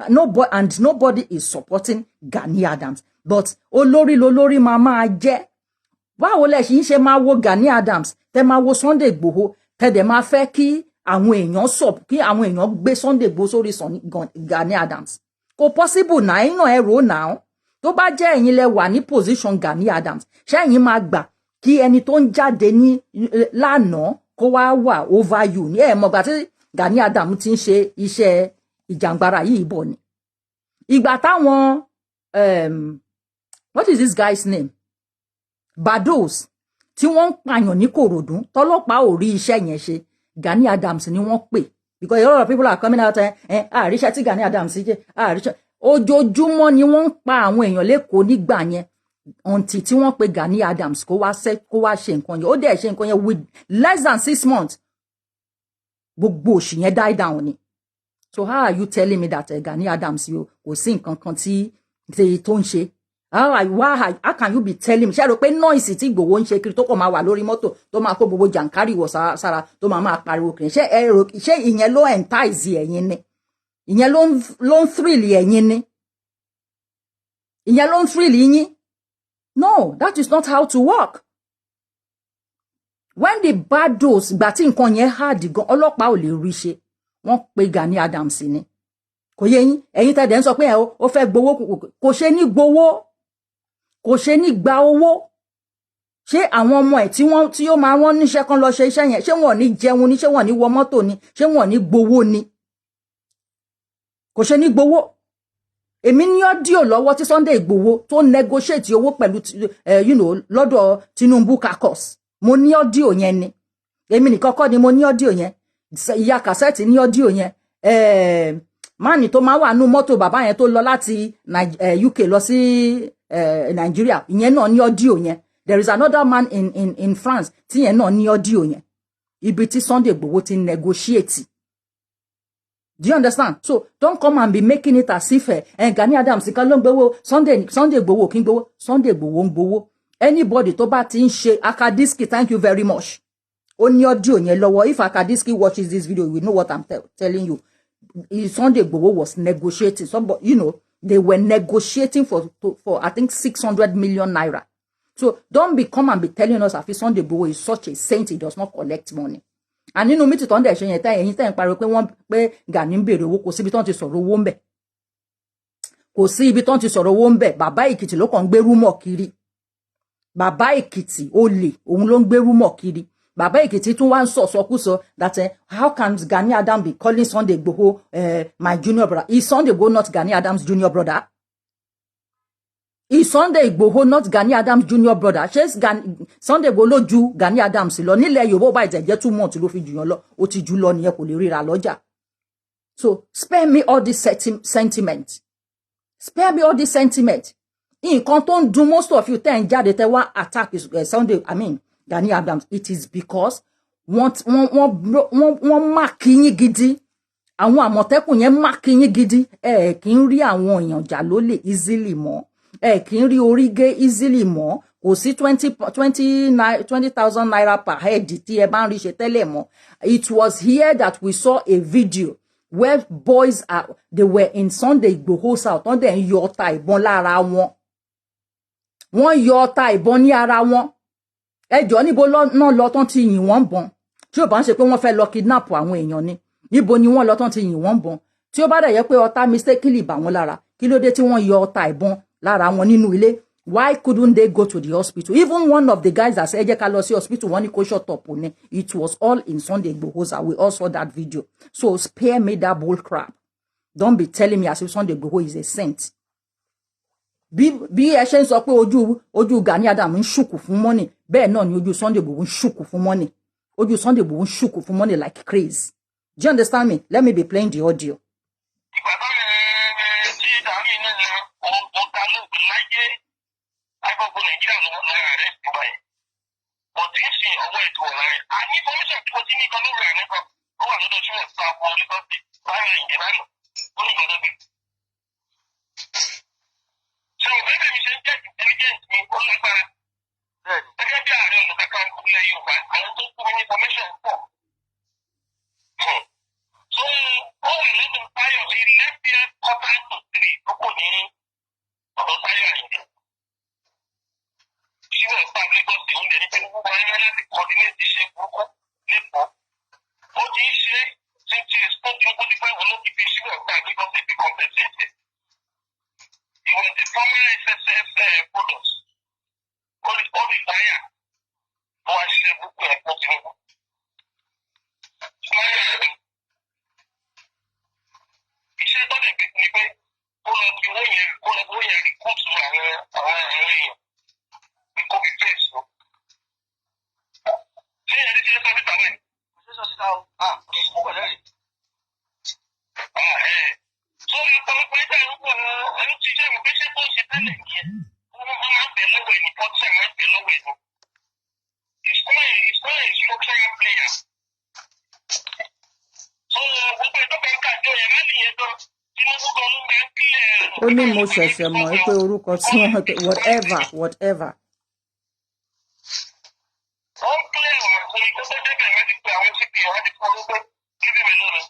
Nobody is supporting Gani Adams. But olórí máa jẹ́. báwo lẹ ṣì ń ṣe máa wo Gani Adams tẹ máa wo Sunday Igboho tẹ dẹ̀ máa fẹ́ kí àwọn èèyàn kí àwọn èèyàn gbé Sunday Igboho sórí Gani Adams kò possible náà ẹ̀yin náà ẹ rò náà tó bá jẹ́ ẹ̀yin lẹ wà ní position Gani Adams ṣé ẹ̀yin máa gbà kí ẹni tó ń jáde ní lánàá kó wá wà over you ní ẹ̀ mọ̀gbà tí Gani Adams ti ń ṣe iṣẹ́ ìjàngbara yìí bọ̀ ni ìgbà táwọn what is this guy's name Bados tí wọ́n ń pààyàn ní Kòròdú tọ́lọ́pàá ò rí iṣẹ́ yẹn ṣe Gani Adams ni wọ́n pè because a lot of people are coming out àríṣẹ́ tí Gani Adams jẹ́ àríṣẹ́ ojoojúmọ́ ni wọ́n ń pa àwọn èèyàn lẹ́kọ̀ọ́ nígbà yẹn until tí wọ́n pe Gani Adams kó wá ṣe nǹkan yẹn ó dẹ̀ ṣe nǹkan yẹn with less than 6 months gbogbo òṣì yẹn die down ni so how are you telling me that Gani Adams kò sí nǹkan kan tí tó ń ṣe how can you be telling me ṣé rò pé noise tí Igboho ń ṣe kiri tó kàn máa wà lórí mọ́tò tó máa kó gbogbo jàǹkárì wọ̀ sára tó máa pariwo kiri ṣé ìyẹn ló entice ẹ̀yin ni ìyẹn ló ń thrill ẹ̀yin ni ìyẹn ló ń thrill yín no that is not how to work when the Bados gbà tí nǹkan yẹn hard gan ọlọ́pàá ò lè rí ṣe wọ́n pe Gani Adams ni kò yé yín ẹ̀yin tẹ̀dẹ̀ ń sọ pé ó fẹ́ gbowó kò ṣe ní gbowó kò ṣe ní gba owó ṣé àwọn ọmọ ẹ̀ tí ó máa wọ́n níṣẹ́ kan lọ ṣe iṣẹ́ yẹn ṣé wọ́n ní jẹun ni ṣé wọ́n ní wọ mọ́tò ni ṣé wọ́n ní gbowó ni kò ṣe ní gbowó èmi ní ọ́díò lọ́wọ́ tí Sunday Igboho tó negotiate owó pẹ̀lú lọ́dọ̀ Tinubu caucus mo ní ọ́díò yẹn ni èmi nìkan kọ́ ni mo ní ọ́díò yẹn ìyá kàsẹ́ẹ̀tì ní ọ́díò yẹn máàní tó máa wà nú mọ́tò bàbá yẹn tó lọ láti UK lọ sí Nigeria ìyẹn náà ní ọ́díò yẹn there is another man in France tí yẹn náà ní ọ́díò yẹn ibi tí Sunday Igboho ti negotiate. Do you understand? So don't come and be making it as if Gani Adams kan ló ń gbowó Sunday Igboho kí ń gbowó Sunday Igboho ń gbowó anybody tó bá ti ń ṣe Akadiski thank you very much ó ní audio yẹn lọ́wọ́ if Akadiski watches this video you know what I'm telling you Sunday Igboho was negotiating somebody they were negotiating for I think 600 million naira so don't come and be telling us that Sunday Igboho is such a saint he does not collect money. And nínú mi ti tó ń dẹ̀ ṣe yẹn ẹ̀yin tẹ́ ń pariwo pé Gani ń béèrè owó kò sí ibi tó ń ti sọ̀rọ̀ owó ń bẹ̀ kò sí ibi tó ń ti sọ̀rọ̀ owó ń bẹ̀ bàbá Èkìtì ló kàn ń gbé rúmọ̀ kiri bàbá Èkìtì olè òun ló ń gbé rúmọ̀ kiri bàbá Èkìtì tún wá ń sọ̀sọkúsọ that how can Gani Adams be calling Sunday Igboho my junior brother is Sunday Igboho not Gani Adams junior brother is Sunday Igboho not Gani Adams junior brother ṣé Sunday Igboho ló ju Gani Adams lọ nílẹ̀ Yorùbá bá ìtẹ̀jẹ́ 2 months ló fi jù yàn lọ ó ti jù lọ nìyẹn kò lè ríra lọ́jà so spare me all this sentiment spare me all this sentiment nǹkan tó ń dùn most of you tẹ́ ń jáde tẹ́ wá attack Gani Adams it is because wọ́n máàkì yín gidi àwọn àmọ̀tẹ́kùn yẹn máàkì yín gidi kì í rí àwọn èèyàn jà lólè easily mọ́ kì í rí orí gé easily mọ́ kò sí 20,000 naira per head tí ẹ bá ń rí ṣe tẹ́lẹ̀ mọ́ it was here that we saw a video where boys they were in Sunday Igboho's house wọ́n dẹ̀ ń yọ ọta ìbọn lára wọn wọ́n yọ ọta ìbọn ní ara wọn ẹjọ́ níbo náà lọ tán ti yìn wọ́n bọ́n tí ó bá ń ṣe pé wọ́n fẹ́ lọ kidnap àwọn èèyàn ni níbo ni wọ́n lọ tán ti yìn wọ́n bọ́n tí ó bá dẹ̀ yẹ pé ọta mistakenly bà wọ́n lára kí ló dé tí wọ́n yọ ọta ìbọn lára wọn nínú ilé why couldn't they go to the hospital even one of the guys that said ẹ jẹ́ ká lọ sí hospital wọ́n ní kó shut up ni it was all in Sunday Igboho's house we all saw that video so spare me that bull crap don't be telling me as if Sunday Igboho is a saint bí ẹ ṣe ń sọ pé ojú Gani Adams ń ṣùkù fún money bẹ́ẹ̀ náà ni ojú Sunday Igboho ń ṣùkù fún money ojú Sunday Igboho ń ṣùkù fún money like crazy do you understand me let me be playing the audio. síwẹ̀ ọ̀pá Lagos State oúnjẹ ní Tinubu máa ń yán láti coordinate iṣẹ́ burúkú lẹ́kọ̀ọ́. Ó ti ń ṣe tí Tinubu ti fẹ́ wọn ló ti fi síwẹ̀ ọ̀pá Lagos State be compensated. He was the former SSS product. All the fire. Ó wá ṣiṣẹ́ burúkú ẹ̀kọ́ Tinubu. Iṣẹ́ tó lè gbé ni pé kó lọ fi owó yẹn rí kóòtù àwọn èèyàn ní kó fi fèsì o. Ṣé ẹni tí ó sọ síta mẹ́? Ṣé sọ síta o? Ó wà lẹ́rìí. Tó ọ̀pọ̀lọpọ̀ ẹgbẹ́ ìrúkọ ẹni tí iṣẹ́ ìrùgbéṣẹ́ tó ṣe tẹ́lẹ̀ nìyẹn. Wọ́n máa ń bẹ̀ lọ́wọ́ ẹni pọ́tí ẹ̀ máa ń bẹ̀ lọ́wọ́ ẹni. It's not a structural player. So gbogbo ìtọ́ka ń kàjọ yẹn láti yẹn gan. Tinubu gan ló máa ń kílẹ̀. Ó ní mo ṣẹ̀ṣẹ̀ mọ̀ pé orúkọ tí wọ́n pè whatever. Wọ́n kílẹ̀ ọ̀nà fún ikú tó débẹ̀ láti pe àwọn CP láti fọ́ lọ́gbọ́n kíbi mi lónìí.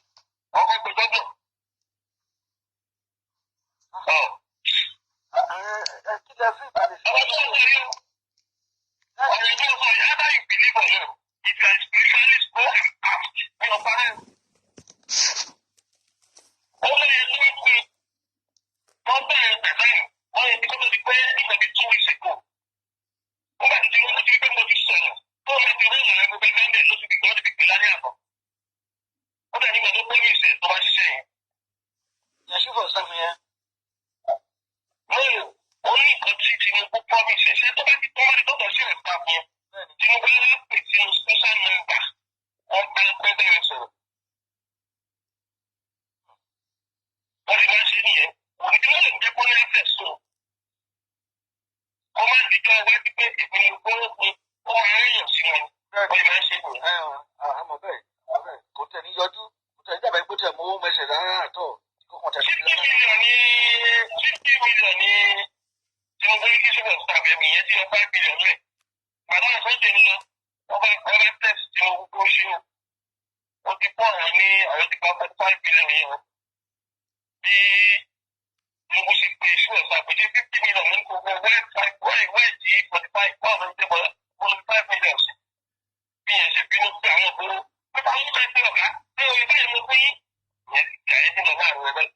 Ọkọ̀ pé gbọ́dọ̀. Kí lẹ fi ìbàdí sí? Ọ̀rọ̀ tó ń sọ yìí o. Ọ̀rọ̀ tó ń sọ yìí, either you believe or not, if you are spiritually spoken out, wọ́n lọ parẹ́. Ó lè yẹ kí wọ́n pe wọ́n bẹ̀rẹ̀ pẹ̀lú wọ́n yẹ kí wọ́n ti pé nígbà tí 2 weeks ago. Ó bá ti di wọ́n ti gbé mo ti sọ̀rọ̀ tó o máa ti rí ìlànà gbogbo ẹgbẹ́ ńbẹ̀ ló ti fi gbọ́dọ̀ fi pè lálẹ́ àbọ̀. Ó dẹ̀ nígbà tó pé mi ìṣe tó bá ṣiṣẹ́ yẹn. Yẹ ṣí fọ̀ sáfù yẹn. Ó ní nǹkan tí Tinubu promise ṣe tó bá ti tó wọ́n ti tọ́tọ̀ sí ẹ̀ka fún yẹn. Tinubu ló wá pè sínú special number wọ́n bá pẹ́ bẹ́ẹ̀ sọ̀rọ̀. Wọ́n ti máa ń ṣe nìyẹn. Òní tí wọ́n lè jẹ́ kó ní access tó. Kó má ti jọ wájú pé ìpinnu gbóró ni ó máa ń yàn sí wọn. Wọ́n máa ń ṣe nìyẹn. Àmọ́ bẹ́ẹ̀ kò tẹ̀ ní yọjú kò tẹ̀ ní dàbẹ̀ pé tẹ̀ mú owó mẹ́sẹ̀ rárá àtọ̀. 50 million ní Tinubu ní kí ṣùgbọ́n tàbí ẹ̀mí yẹn tí wọ́n 5 million lẹ̀. Màdá àfẹ́jẹ̀ ń lọ, ọba test Tinubu tó ṣe o. Ó ti pọ̀ àwọn ní àwọn ti gba 5 million yẹn o. Bí Tinubu ṣe pé ṣùgbọ́n ṣàpèjì 50 million ní gbogbo wẹ́ẹ̀dì 45 báwọn ń tẹ́bọ̀ 45 million sí. Bí yẹn ṣe bínú pé àwọn òbúrú. Pípa ń fẹ́ pé ọ̀gá, ní orí báyìí mo pín yẹn ti jà ẹ́ sí lọ láàrin ẹgbẹ́.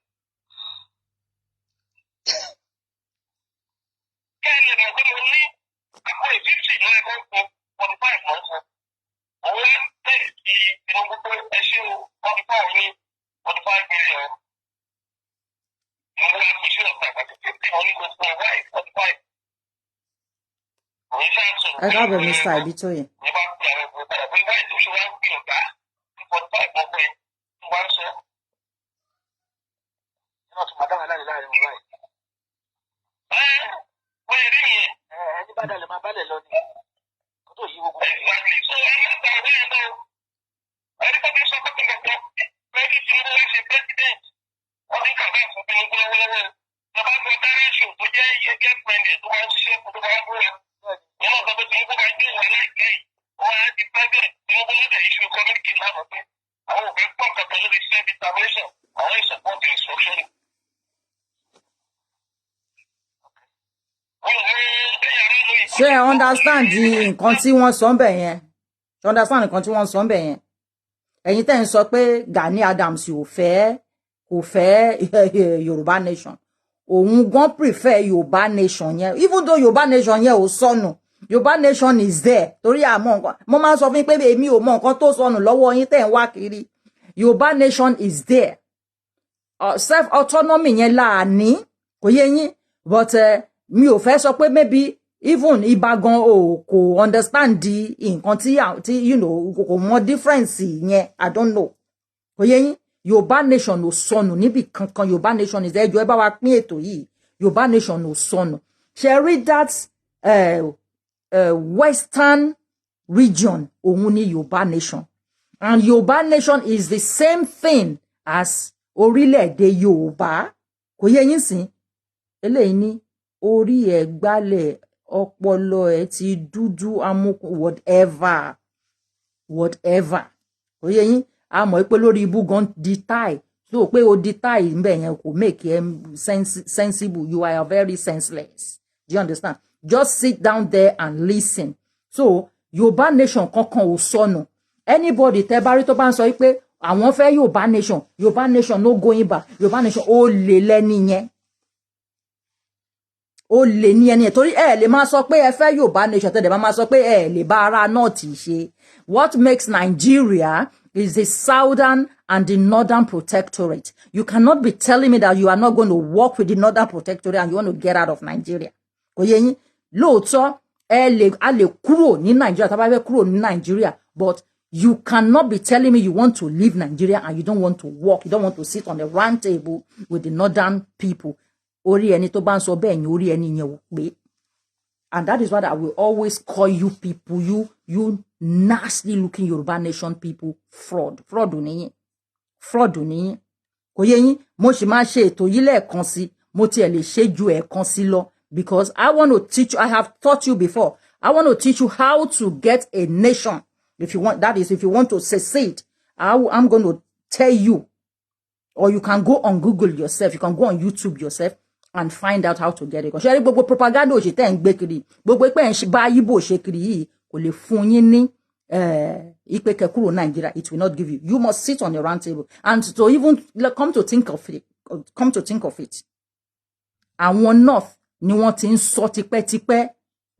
Kẹ́lẹ̀ mọ̀ pé mo ní àpò 50 lọ ẹ̀kọ́ fún 45 lọ fún. Òun ń tẹ̀ sí Tinubu pé ẹ ṣé o, 45 ní 45 million. Mo wá fi ṣé ọ̀sán àgbàdo 50 mo ní gbogbo ọ̀wá 45. Òun ṣáà sọ. Ẹ káàbọ̀ Mr. Ibitoye. Ní bá pè àwọn ọ̀gbọ̀n padà pé báyìí tó ṣe wá ń pè ọ̀gá 45 ọ̀pẹ tó wá ń sọ. Iná tó máa dáhùn láàrin wọn báyìí. Wọ́n yẹ rí nìyẹn. Ẹni bá dalẹ̀ máa bálẹ̀ lọ ni. Kó tó yí gbogbo. Exactly. So ẹ máa gba ọ̀gá yẹn lọ. Ẹni tó bí sọ pé kí n gbàgbọ́ pé kí Tinubu wá ṣe president. Wọ́n ti kàgbá fún Tinubu lọ́wọ́lọ́wọ́. Bàbá gbọ́ Dárẹ́ṣù tó jẹ́ iye girlfriend ẹ̀ tó máa ń ṣiṣẹ́ fún tó máa ń búra. Yẹ́n náà sọ pé Tinubu máa gbé ìwà láìpẹ́ yìí. Wọ́n á di president. Tinubu ló dẹ̀ issue communique lánàá pé àwọn òfin pọ̀ kankan lórí self determination. Àwọn ìsọ̀pọ̀tì instruction. Ṣé ẹ understand nǹkan tí wọ́n sọ ń bẹ̀ yẹn? Ṣé understand nǹkan tí wọ́n sọ ń bẹ̀ yẹn? Ẹ̀yin tẹ́ ń sọ pé Gani Adams kò fẹ́ Yorùbá nation. Òun gan prefer Yorùbá nation yẹn. Even though Yorùbá nation yẹn ò sọnù. Yorùbá nation is there. Torí àmọ́ nǹkan. Mo máa ń sọ fún yín pé èmi ò mọ nǹkan tó sọnù lọ́wọ́ yín tẹ́ ń wá kiri. Yorùbá nation is there. Self autonomy yẹn láàní. Kò yé yín. But mi ò fẹ́ sọ pé maybe even Ìbàdàn kò understand di nǹkan tí you know kò mọ difference yẹn I don't know. Kò yé yín. Yorùbá nation ò sọnù níbi kankan. Yorùbá nation is ẹjọ́ ẹ bá wa pín ètò yìí. Yorùbá nation ò sọnù. Ṣé rí that western region òun ni Yorùbá nation. And Yorùbá nation is the same thing as orílẹ̀-èdè Yorùbá. Kò yé yín sìn. Eléyìí ní orí ẹ̀ gbálẹ̀ ọpọlọ ẹ̀ ti dúdú amúkú whatever. Kò yé yín. A mọ̀ pé lórí ibú gan di tie. So pé o di tie ńbẹ̀ yẹn kò make sensible. You are very senseless. Do you understand? just sit down there and listen. So Yoruba nation kankan ò sọnù. Anybody tẹ́ bá rí tó bá ń sọ pé àwọn fẹ́ Yoruba nation no going back, Yoruba nation ó lè lẹ́ni yẹn. Ó lè ní ẹni torí lè máa sọ pé ẹ fẹ́ Yoruba nation tẹ́lẹ̀ máa sọ pé lè bá ara North ṣe. What makes Nigeria is the southern and the northern protectorate. You cannot be telling me that you are not going to work with the northern protectorate and you want to get out of Nigeria. Kò yé yín, lóòótọ́ a lè kúrò ní Nigeria, tá bá fẹ́ kúrò ní Nigeria, but you cannot be telling me you want to leave Nigeria and you don't want to work, you don't want to sit on the round table with the northern people. Orí ẹni tó bá ń sọ bẹ́ẹ̀ ni orí ẹni yẹn ò pé. And that is what I will always call you people, you nasty looking Yoruba nation people, fraud ò ní yín. Kò yé yín, mo sì máa ṣe ètò yìí lẹ́ẹ̀kan sí, mo tiẹ̀ lè ṣe ju ẹ̀ẹ̀kan sí lọ, because I want to teach you, I have taught you before, I want to teach you how to get a nation. If you want, that is, if you want to succeed, I'm going to tell you, or you can go on Google yourself, you can go on YouTube yourself and find out how to get it. Because ṣe rí gbogbo propaganda òṣì tẹ́ ń gbé kiri, gbogbo pé ń bá Igbo ṣe kiri yìí, kò lè fún yín ní ipe kekuro Nigeria. It will not give you. You must sit on the round table. And to even come to think of it, àwọn North ni wọ́n ti ń sọ tipẹ́tipẹ́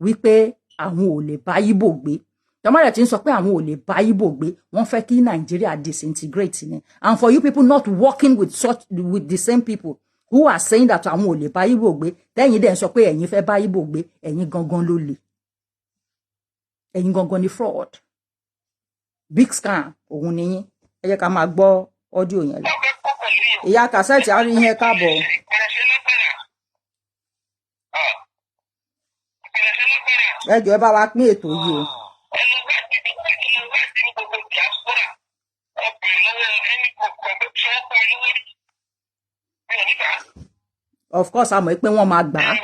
wípé àwọn ò lè bá Igbo gbé. Tamara ti ń sọ pé àwọn ò lè bá Igbo gbé, wọ́n fẹ́ kí Nigeria disintegrate ni. And for you people not working with the same people who are saying that àwọn ò lè bá Igbo gbé, tẹ́yin dẹ̀ ń sọ pé ẹ̀yin fẹ́ bá Igbo gbé, ẹ̀yin gangan ló lè. Ẹ̀yin gangan ni fraud. Big scam òun ni yín. Ẹ jẹ́ ká máa gbọ́ audio yẹn lọ. Ìyá Cassette á rí yín káàbọ̀. Ẹ jọ̀ọ́ ẹ bá wa pín ètò yìí o. Of course, a mọ̀ pé wọ́n máa gbà á.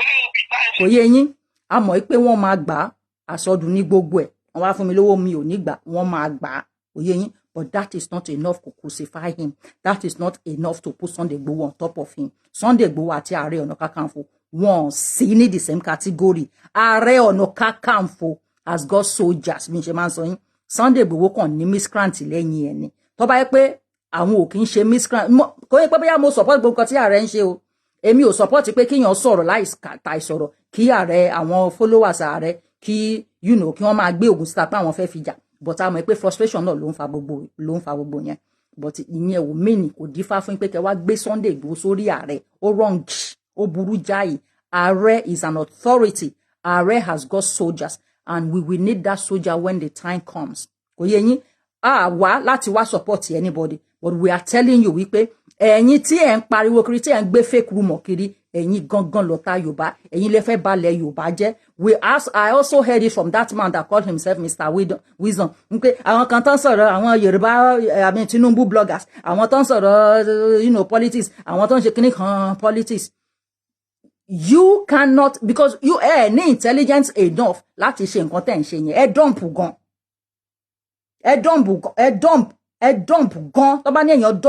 Kò yé yín, a mọ̀ pé wọ́n máa gbà á. Àsọdùn ní gbogbo ẹ̀. Wọ́n wá fún mi lówó mi ò ní gbà, wọ́n máa gbà á. Kò yé yín, but that is not enough to crucify him. That is not enough to put Sunday Igboho on top of him. Sunday Igboho àti Aare Ọ̀nà Kakanfò wọ́n sì ní the same category. Aare Ọ̀nà Kakanfò has got soldiers. Mi ṣe máa ń sọ yín. Sunday Igboho kàn ní miscreant lẹ́yìn ẹ̀ ni. Tó bá yẹ pé àwọn ò kì í ṣe miscreant. Kò yẹ pé bóyá mo support gbogbo nǹkan tí Aare ń ṣe o. Èmi ò support pé kíyàn sọ̀rọ̀ láì ta ìsọ̀rọ̀ kí Aare àwọn followers Aare kí kí wọ́n máa gbé ogun síta pé àwọn fẹ́ fi jà, but a mọ̀ pé frustration náà ló ń fa gbogbo yẹn, but ìyẹn ò mìíní kò dífá fún pé kẹ́ wá gbé Sunday Igboho sórí Aare. Ó wrong, ó burú jáì. Aare is an authority. Aare has got soldiers and we will need that soldier when the time comes. Kò yé yín, wá láti wá support anybody, but we are telling you wípé ẹ̀yin tí ẹ̀ ń pariwo kiri tí ẹ̀ ń gbé fake rumor kiri, ẹ̀yin gangan lọ̀tá Yorùbá, ẹ̀yin lè fẹ́ balẹ̀ Yorùbá jẹ́. I also heard it from that man that called himself Mr. Wisdom. Wípé àwọn kan tán sọ̀rọ̀ àwọn Yorùbá Tinubu bloggers, àwọn tán sọ̀rọ̀ politics, àwọn tán ṣe kíní kan politics. You cannot, because you ní intelligence enough láti ṣe nǹkan tẹ́ ń ṣe yẹn. Ẹ dump gan. Tó bá ní èèyàn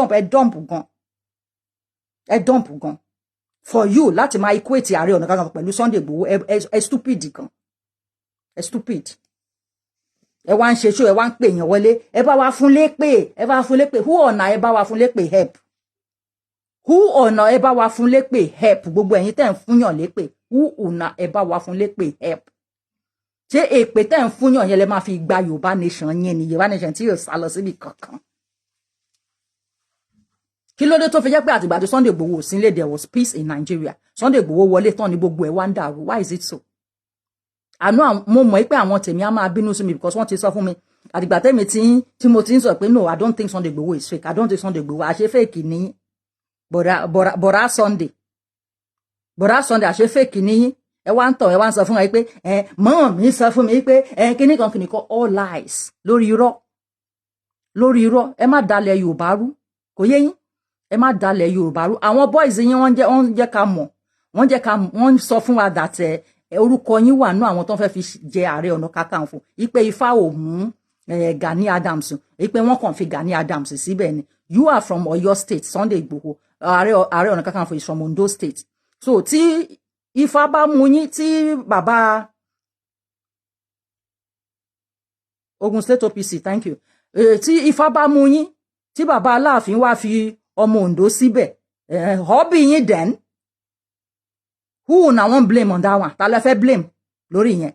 dump gan. For you láti máa equate Aare Ọ̀nà Kakanfò pẹ̀lú Sunday Igboho, ẹ stupid gan. Ẹ stupid. Ẹ wá ń ṣe show, ẹ wá ń pè èèyàn wọlé, ẹ bá wa fún lépè. Who ọ̀nà ẹ bá wa fún lépè help? Who ọ̀nà ẹ bá wa fún lépè help? Gbogbo ẹ̀yin tẹ́ ń fúnyàn lépè. Who ọ̀nà ẹ bá wa fún lépè help? Ṣé èpè tẹ́ ń fúnyàn yẹn lẹ máa fi gba Yorùbá nation yẹn ni? Yorùbá nation tí yóò sá lọ síbi kankan. Kí ló dé tó fi jẹ́ pé àtìgbà tí Sunday Igboho sílé there was peace in Nigeria. Sunday Igboho wọlé tán ní gbogbo ẹ̀ wá ń dàrú. Why is it so? Àná mo mọ̀ pé àwọn tèmi á máa bínú sí mi because wọ́n ti sọ fún mi àtìgbà tèmi tí mo ti ń sọ pé no, I don't think Sunday Igboho is fake. I don't think Sunday Igboho àṣẹ fake ni. Bọ̀dá Sunday àṣẹ fake ni. Ẹ wá ń tọ̀, ẹ wá ń sọ fún wa pé mọ́ mi sọ fún mi pé kíní kan all lies lórí irọ́. Ẹ má dalẹ̀ Yorùbá rú. Kò yé yín. Ẹ má dalẹ̀ Yorùbá rú. Àwọn boys yín wọ́n jẹ́ ká mọ̀. Wọ́n sọ fún wa that orúkọ yín wà nú àwọn tó fẹ́ fi jẹ Aare Ọ̀nà Kakanfò. Ipe Ifá ò mú Gani Adams. Ipe wọ́n kàn fi Gani Adams síbẹ̀ ni. You are from Oyo State, Sunday Igboho. Aare Ọ̀nà Kakanfò is from Ondo State. So tí Ifá bá mú yín tí bàbá Ogun State OPC, thank you. Tí Ifá bá mú yín tí bàbá Aláàfin wá fi ọmọ Ondo síbẹ̀, hobby yín then who na won't blame on that one? Ta lẹ fẹ́ blame lórí yẹn?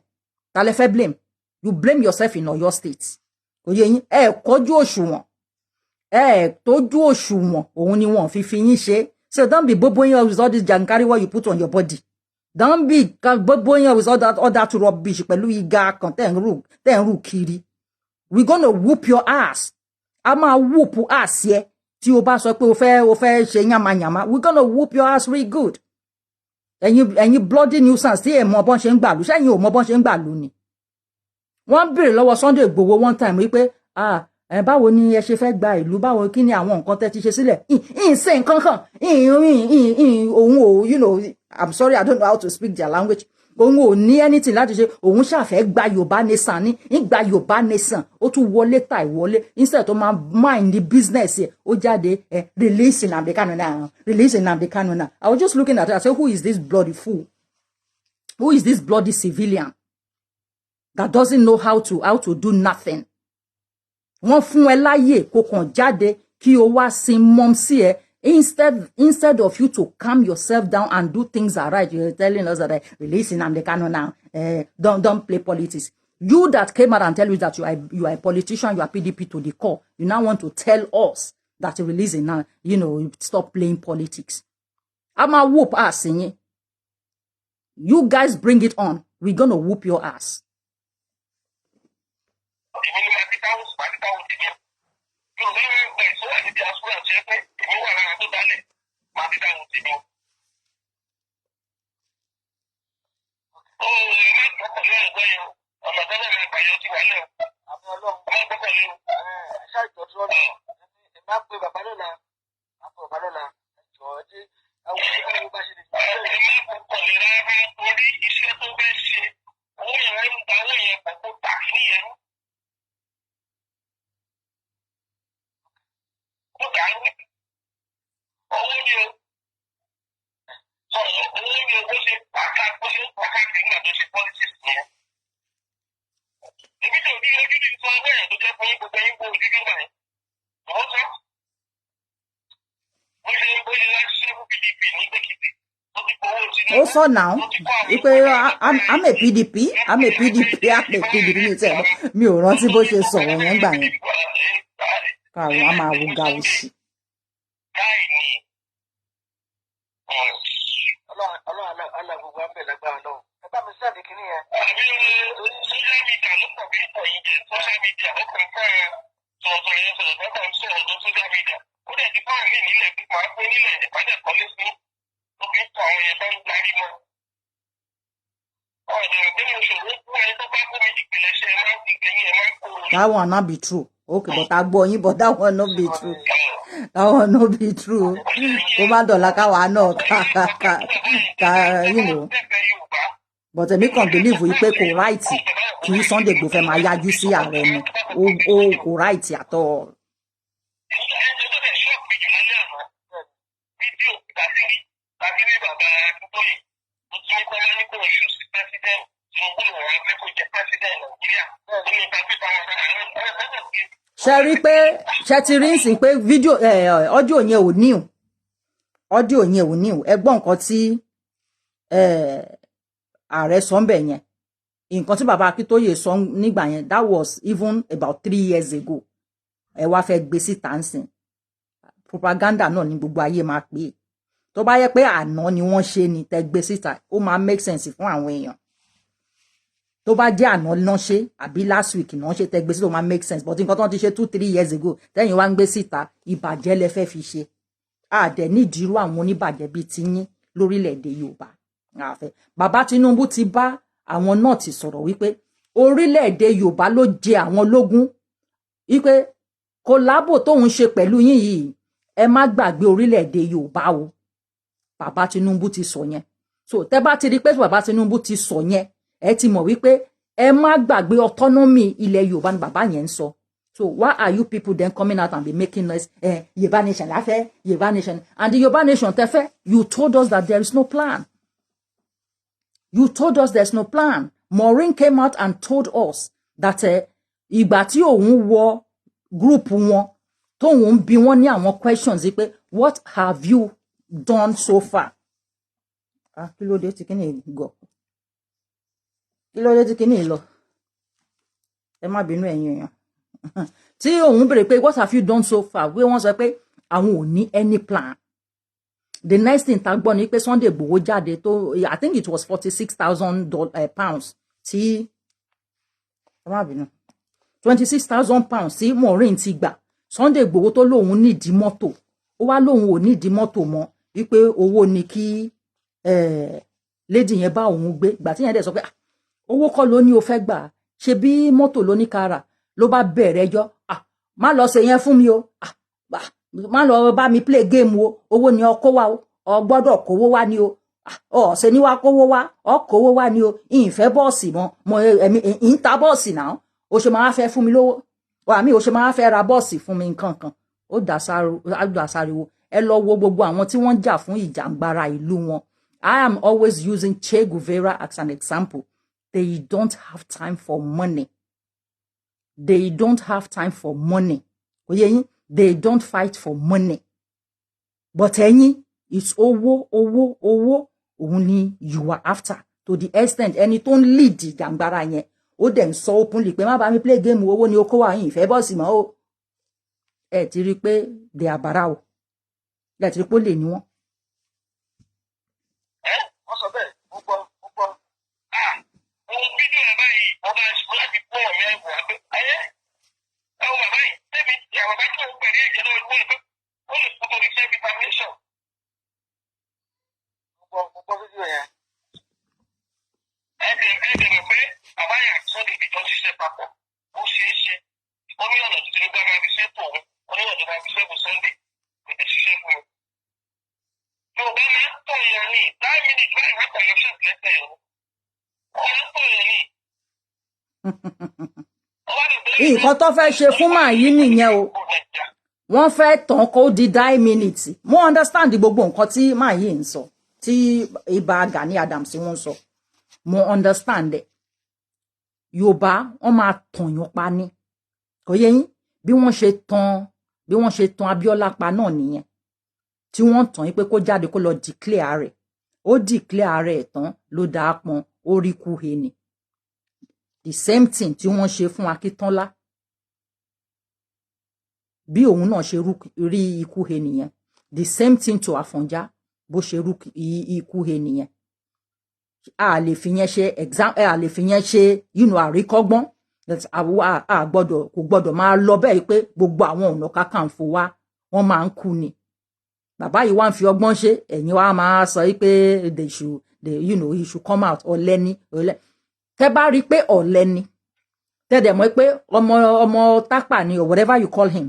Ta lẹ fẹ́ blame? You blame yourself in Oyo State. Oye yín kọjú òṣùwọ̀n. Tójú òṣùwọ̀n òun ni wọ́n fi yín ṣe. So don't be boboing with all this jankari what you put on your body. Don't be boboing with all that rubbish pẹ̀lú iga kan ten ru kiri. We gonna whoop your ass. A máa whoop ass ye. Tí o bá sọ pé o fẹ́ ṣe yamayama. We gonna whoop your ass real good. Ẹ̀yin bloody nuisance tí ẹ mọ bọ́n ṣe ń gbàlú. Ṣé ẹ̀yin ò mọ bọ́n ṣe ń gbàlú ni? Wọ́n béèrè lọ́wọ́ Sunday Igboho one time wípé báwo ni ẹ ṣe fẹ́ gba ìlú, báwo kí ni àwọn nǹkan tẹ́ ti ṣe sílẹ̀. Ṣe nǹkan kan. Òun ò, you know, I'm sorry, I don't know how to speak their language. Òun ò ní anything láti ṣe. Òun ṣàfẹ́ gba Yorùbá nation ní. Gba Yorùbá nation. Ó tún wọlé ta ìwọlé. Instead tó máa mind the business ẹ̀. Ó jáde release Nnamdi Kanu now. Release Nnamdi Kanu now. I was just looking at it. I said, who is this bloody fool? Who is this bloody civilian that doesn't know how to do nothing? Wọ́n fún ẹ láyè kó kàn jáde kí o wá sin mom sí ẹ. Instead of you to calm yourself down and do things that are right, you're telling us that releasing Nnamdi Kanu now. Don't play politics. You that came out and tell you that you are a politician, you are PDP to the core. You now want to tell us that releasing now, you know, stop playing politics. I'ma whoop ass in you. You guys bring it on. We're gonna whoop your ass. Also now, I'm a PDP. I'm a PDP. Mi ò rántí bó ṣe sọ̀rọ̀ yẹn gbà yẹn. Káwọn a máa wo gàùsì. That one not be true. Okay, but I boy, but that one not be true. That one not be true. Commander Lakawa no, you know. But I can't believe we pay ko right. Kì í Sunday Igboho fẹ́ máa yájú sí Ààrẹ ni. Ó kò right at all. Ṣé rí pé ṣé ti rí nsìn pé fídíò audio yẹn ò new. Audio yẹn ò new. Ẹ gbọ́ nǹkan tí Ààrẹ sọ ńbẹ̀ yẹn. Nǹkan tí bàbá Akíntóyè sọ nígbà yẹn, that was even about 3 years ago. Ẹ wá fẹ́ gbé síta nsìn. Propaganda náà ni gbogbo ayé máa pè é. Tó bá yẹ pé àná ni wọ́n ṣe ni tẹ́ gbé síta, ó máa make sense fún àwọn èèyàn. Tó bá jẹ́ àná náà ṣe àbí last week náà ṣe tẹ́ gbé síta, ó máa make sense. But nǹkan tó ti ṣe 2-3 years ago, tẹ́yìn wá ń gbé síta, ìbàjẹ́ lẹ fẹ́ fi ṣe. Dẹ̀ nídìí irú àwọn oníbàjẹ́ bíi tiyín lórílẹ̀-èdè Yorùbá. Bàbá Tinubu ti bá àwọn náà ti sọ̀rọ̀ wípé orílẹ̀-èdè Yorùbá ló jẹ àwọn lógún. Wípé kòlábò tóun ṣe pẹ̀lú yín yìí, ẹ má gbàgbé orílẹ̀-èdè Yorùbá o. Bàbá Tinubu ti sọ yẹn. So tẹ́ bá ti rí pé bàbá Tinubu ti sọ yẹn, ẹ ti mọ̀ wípé ẹ má gbàgbé autonomy ilẹ̀ Yorùbá ni bàbá yẹn ń sọ. So why are you people then coming out and be making noise? Yorùbá nation la fẹ́, Yorùbá nation. And the Yorùbá nation tẹ́ fẹ́, you told us that there is no plan. You told us there's no plan. Maureen came out and told us that ìgbà tí òun wọ group wọn tóun bi wọ́n ní àwọn questions pé what have you done so far? Kí ló dé tí kíní gọ̀? Kí ló dé tí kíní lọ? Ẹ má bínú ẹ̀yin èèyàn. Tí òun béèrè pé what have you done so far? Wí wọ́n sọ pé àwọn ò ní any plan. The next thing tá gbọ́ ni pé Sunday Igboho jáde tó I think it was £46,000 tí ẹ má bínú. £26,000 tí Maureen ti gbà. Sunday Igboho tó lóun nídìí mọ́tò. Ó wá lóun ò nídìí mọ́tò mọ́ wípé owó ni kí lady yẹn bá òun gbé. Ìgbà tí yẹn dẹ̀ sọ pé owó kọ́ ló ní o fẹ́ gbà. Ṣe bí mọ́tò ló ní kára ló bá bẹ̀rẹ̀ ẹjọ́. Má lọ ṣe yẹn fún mi o. Má lọ bá mi play game o. Owó ni o kó wá o. O gbọ́dọ̀ kówó wá ni o. Ṣe ni wá kówó wá. O kówó wá ni o. Ìfẹ́ bọ́ọ̀sì mọ́. Mo ń ta bọ́ọ̀sì náà. O ṣe máa fẹ́ fún mi lówó. O ṣe máa fẹ́ ra bọ́ọ̀sì fún mi nǹkan kan. Ó dà sáriwo. Ẹ lọ wo gbogbo àwọn tí wọ́n jà fún ìjàngbara ìlú wọn. I am always using Che Guevara as an example. They don't have time for money. They don't have time for money. They don't fight for money. But it's owó. Òun ni you are after. To the extent ẹni tó ń lead ìjàngbara yẹn. Ó dẹ̀ ń sọ openly pé má bá mi play game owó ni ó kó wá yín ìfẹ́ bọ́ọ̀sì mọ́ o. Ẹ ti rí pé they are bara o. Ẹ ti rí pé ó lè ní wọn. Wọ́n sọ bẹ́ẹ̀ mo gbọ́. Ohun fídíò ẹ̀ báyìí wọ́n bá ṣe láti pọ̀ ọ̀mí ẹ̀wọ̀ àpé ẹ̀wọ̀n bàbá yìí tẹ́mi àwọn bá tó ń pẹ̀lú ẹ̀jẹ̀ náà wọ́n lè pé ó lè fún torí self determination. Mo gbọ́ fídíò yẹn. Ẹ̀dẹ̀ pé bàbá yà Sunday bí tó ń ṣiṣẹ́ papọ̀ ó ṣeé ṣe ó ní ọ̀nà tuntun nígbà máa fi ṣẹ́pù òun ó ní ọ̀nà máa fi ṣẹ́pù Sunday kò ní ṣiṣẹ́ fún un. Yorùbá máa ń tọ̀ yẹn ní 9 minutes báyìí wọ́n tọ̀ yọ ṣẹ́ẹ̀tì lẹ́sẹ̀ yẹn. Wọ́n máa ń tọ̀ yẹn ní. Nǹkan tó fẹ́ ṣe fún màá yìí nìyẹn o. Wọ́n fẹ́ tàn kó di 9 minutes. Mo understand gbogbo nǹkan tí màá yìí ń sọ tí ibà Gani Adams wọ́n sọ. Mo understand it. Yorùbá wọ́n máa tàn yàn pa ni. Kò yé yín bí wọ́n ṣe tàn Abíọ́lá pa náà nìyẹn. Tí wọ́n tàn yín pé kó jáde kó lọ declare Aare. Ó declare Aare tán ló dáa pọn ó rí kú he ni. The same thing tí wọ́n ṣe fún Akíntọ́lá. Bí òun náà ṣe rí ikú he nìyẹn. The same thing to Àfọ̀njá bó ṣe rí ikú he nìyẹn. A lè fi yẹn ṣe a lè fi yẹn ṣe àríkọ́gbọ́n. Kò gbọ́dọ̀ máa lọ bẹ́ẹ̀ pé gbogbo àwọn Ọ̀nà Kakanfò wa wọ́n máa ń kú ni. Bàbá yìí wá ń fi ọgbọ́n ṣe ẹ̀yin wa máa sọ pé he should come out ọ̀lẹ́ni. Tẹ́ bá rí pé ọ̀lẹ́ni. Tẹ́ dẹ̀ mọ̀ pé ọmọ tápà ni or whatever you call him.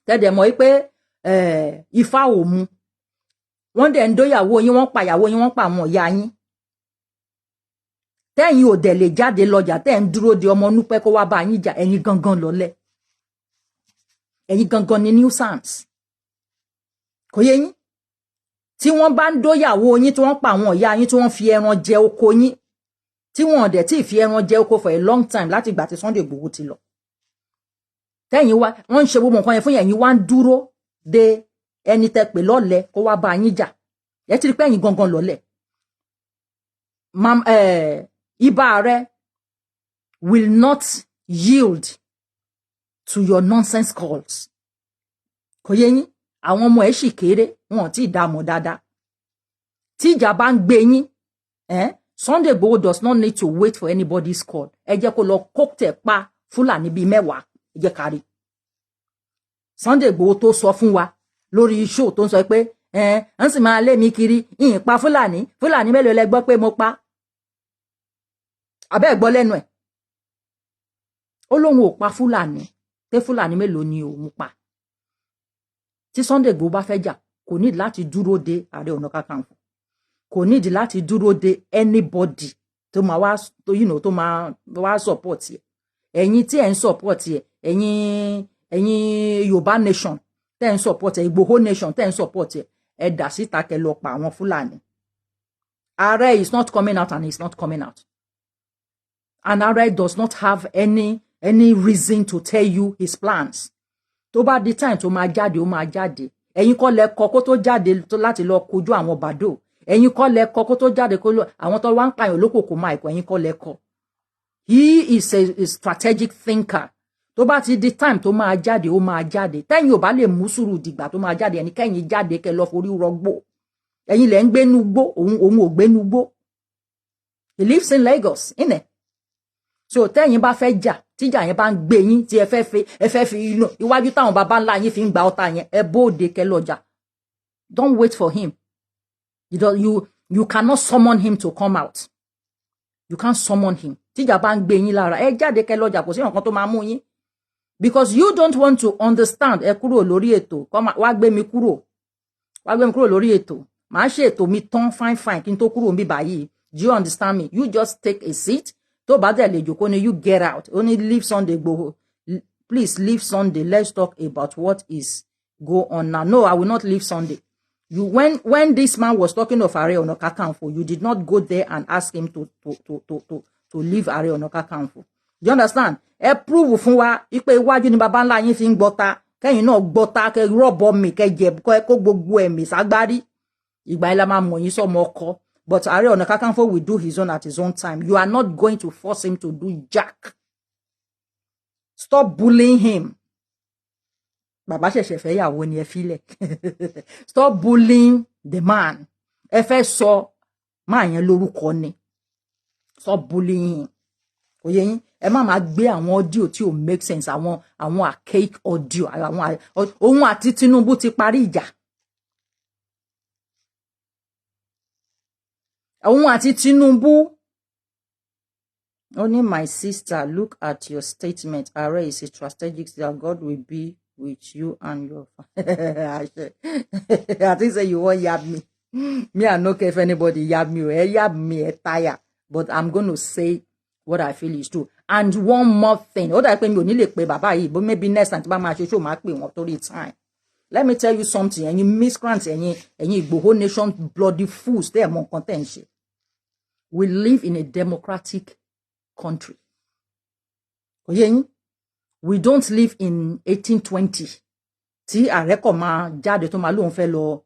Tẹ́ dẹ̀ mọ̀ pé ifá ò mu. Wọ́n dẹ̀ ń dóyàwó yín wọ́n pa ìyàwó yín wọ́n pa àwọn ìyá yín. Tẹ́yìn ò dẹ̀ lè jáde lọ́jà tẹ́ ń dúró de ọmọ núpẹ́ kó wá bá yín jà ẹ̀yin gangan lọ́lẹ̀. Ẹ̀yin gangan ni nuisance. Kò yé yín. Tí wọ́n bá ń dóyàwó yín tí wọ́n pa àwọn ìyá yín tí wọ́n fi ẹran jẹ oko yín. Tí wọ́n dẹ̀ tí fi ẹran jẹ oko for a long time láti ìgbà tí Sunday Igboho ti lọ. Tẹ́yìn wá wọ́n ń ṣe gbogbo nǹkan yẹn fún ẹ̀yin wá ń dúró de ẹni tẹ́ pè lọ́lẹ̀ kó wá bá yín jà. Ẹ ti rí pé ẹ̀yin gangan lọ́lẹ̀. Ibà Aare will not yield to your nonsense calls. Kò yé yín àwọn ọmọ ẹ̀ sì kéré wọn ti dààmú dáadáa. Tí ìjà bá ń gbé yín Sunday Igboho does not need to wait for anybody's call. Ẹ jẹ́ kó lọ kókè pa Fúlàní bíi 10. Ẹ jẹ́ ká rí. Sunday Igboho tó sọ fún wa lórí show tó ń sọ pé ń sì máa lé mi kiri ìyìn pa Fúlàní mélòó lẹ gbọ́ pé mo pa. Abẹ́ gbọ́ lẹ́nu ẹ̀. Ó lóun ò pa Fúlàní pé Fúlàní mélòó ni òun pa. Tí Sunday Igboho bá fẹ́ jà kò ní láti dúró de Ààrẹ Ọ̀nà Kakanfò. Kò ní láti dúró de anybody tó máa wá tó máa wá support ẹ̀. Ẹ̀yin tí ẹ̀ ń support ẹ̀ ẹ̀yin Yorùbá nation tẹ́ ń support ẹ̀ Igboho nation tẹ́ ń support ẹ̀ ẹ dà síta kẹ́ lọ pa àwọn Fúlàní. Aare is not coming out and he's not coming out. And Aare does not have any reason to tell you his plans. Tó bá di time tó máa jáde, ó máa jáde. Ẹ̀yin kọ́ lẹ kọ kó tó jáde láti lọ kojú àwọn bàdó. Ẹ̀yin kọ́ lẹ kọ kó tó jáde kó lọ àwọn tó wá ń pààyàn lókòkò máa ẹ̀kọ́ ẹ̀yin kọ́ lẹ kọ. He is a strategic thinker. Tó bá ti di time tó máa jáde, ó máa jáde. Tẹ́yin ò bá lè mú sùúrù dìgbà tó máa jáde, ẹni kẹ́yin jáde kẹ́ lọ forí rọgbó. Ẹ̀yin lẹ ń gbé nugbó, òun ò gbé nugbó. He lives in Lagos, innit? So tẹ́yin bá fẹ́ jà, tíjà yẹn bá ń gbé yín tí ẹ fẹ́ fi iwájú táwọn baba ńlá yín fi ń gba ọ̀tá yẹn, ẹ bóde kẹ́ lọ jà. Don't wait for him. You cannot summon him to come out. You can't summon him. Tíjà bá ń gbé yín lára, ẹ jáde kẹ́ lọ jà, kò sí nǹkan tó máa mú yín. Because you don't want to understand. Ẹ kúrò lórí ètò. Wá gbé mi kúrò. Wá gbé mi kúrò lórí ètò. Màá ṣe ètò mi tán fine kí n tó kúrò níbí báyìí. Do you understand me? You just take a seat. Tó bá dẹ̀ lè jókòó ni you get out. Only leave Sunday Igboho. Please leave Sunday. Let's talk about what is go on now. No, I will not leave Sunday. You when this man was talking of Aare Ona Kakanfo, you did not go there and ask him to leave Aare Ona Kakanfo. Do you understand? Ẹ prove fún wa ipe iwájú ni baba ńlá yín fi ń gbọ́ta. Kẹ́yin náà gbọ́ta kẹ́ rọ́bọ mi kẹ́ jẹ kó gbogbo ẹ̀mí ságbárí. Ìgbà ilá máa mọ̀ yín sọ́mọ ọkọ. But Aare Ona Kakanfo will do his own at his own time. You are not going to force him to do jack. Stop bullying him. Bàbá ṣẹ̀ṣẹ̀ fẹ́ yàwó ni ẹ filẹ̀. Stop bullying the man. Ẹ fẹ́ sọ máa yẹn lórúkọ ni. Stop bullying him. Kò yé yín, ẹ má máa gbé àwọn audio tí ò make sense, àwọn archaic audio, àwọn ohun àti Tinubu ti parí ìjà. Ohun àti Tinubu. Only my sister, look at your statement. Aare is a strategic that God will be with you and your family. I think say you won't yab me. Me, I don't care if anybody yab me or yab me tire. But I'm going to say what I feel is true. And one more thing. What I pay me only pay baba yi, but maybe next time ma show ma pay won tori time. Let me tell you something. And you miscreants and you Igboho nation bloody fools. They are more contention. We live in a democratic country. We don't live in 1820. See, I recommend Jade to my loan fellow.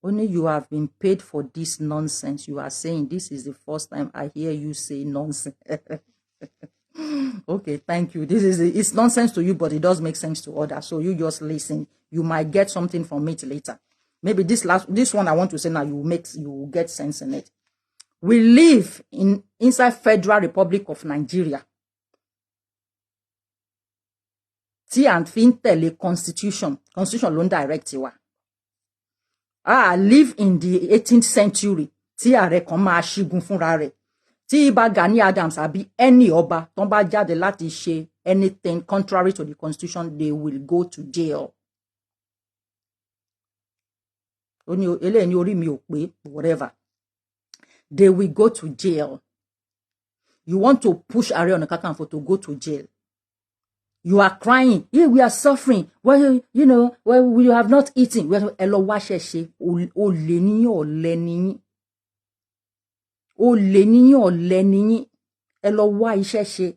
Only you have been paid for this nonsense. You are saying this is the first time I hear you say nonsense. Okay, thank you. It's nonsense to you, but it does make sense to others. So you just listen. You might get something from it later. Maybe this one I want to say now, you will get sense in it. We live inside Federal Republic of Nigeria. Tí and fin tẹ̀lé constitution ló ń direct wa. I live in the 18th century. Tí Aare kan máa ṣígun fúnra rẹ̀. Tí Ìbà Gani Adams àbí any ọba tó bá jáde láti ṣe anything contrary to the constitution, they will go to jail. Eléyìí ni orí mi ò pé, whatever. They will go to jail. You want to push Aare Ona Kakanfo to go to jail. You are crying. Yeah, we are suffering. Well, we have not eaten. Elo wa ṣẹ̀ṣẹ̀ olè níyín ọ̀lẹ níyín. Olè níyín ọ̀lẹ níyín. Elo wa iṣẹ́ ṣe.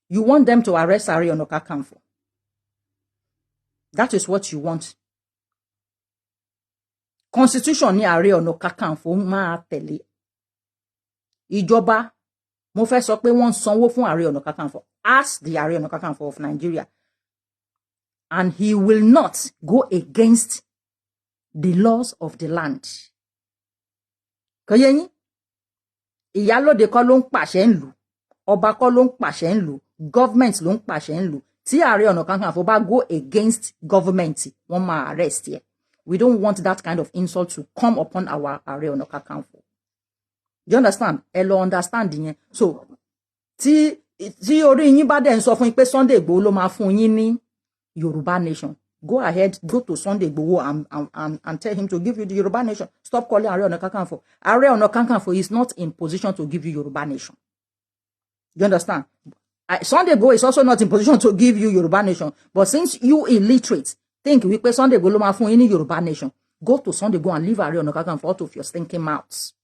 You want them to arrest Aare Ona Kakanfo. That is what you want. Constitution ní Aare Ona Kakanfo máa tẹ̀lé. Ìjọba mo fẹ́ sọ pé wọ́n sanwó fún Aare Ona Kakanfo. Ask the Aare Ona Kakanfo of Nigeria. And he will not go against the laws of the land. Kò yé yín? Ìyálóde kọ́ ló ń pàṣẹ ńlú. Ọba kọ́ ló ń pàṣẹ ńlú. Government ló ń pàṣẹ ńlú. Tí Aare Ona Kakanfo bá go against government, wọ́n máa arrest here. We don't want that kind of insult to come upon our Aare Ona Kakanfo. Do you understand? Ẹ lọ understand yẹn. So, tí orí yín bá dẹ̀ ń sọ fún yín pé Sunday Igboho ló máa fún yín ní Yoruba nation, go ahead, go to Sunday Igboho and tell him to give you the Yoruba nation. Stop calling Aare Ona Kakanfo. Aare Ona Kakanfo is not in position to give you Yoruba nation. Do you understand? Sunday Igboho is also not in position to give you Yoruba nation. But since you illiterate think wípé Sunday Igboho ló máa fún yín ní Yoruba nation, go to Sunday Igboho and leave Aare Ona Kakanfo out of your stinking mouths.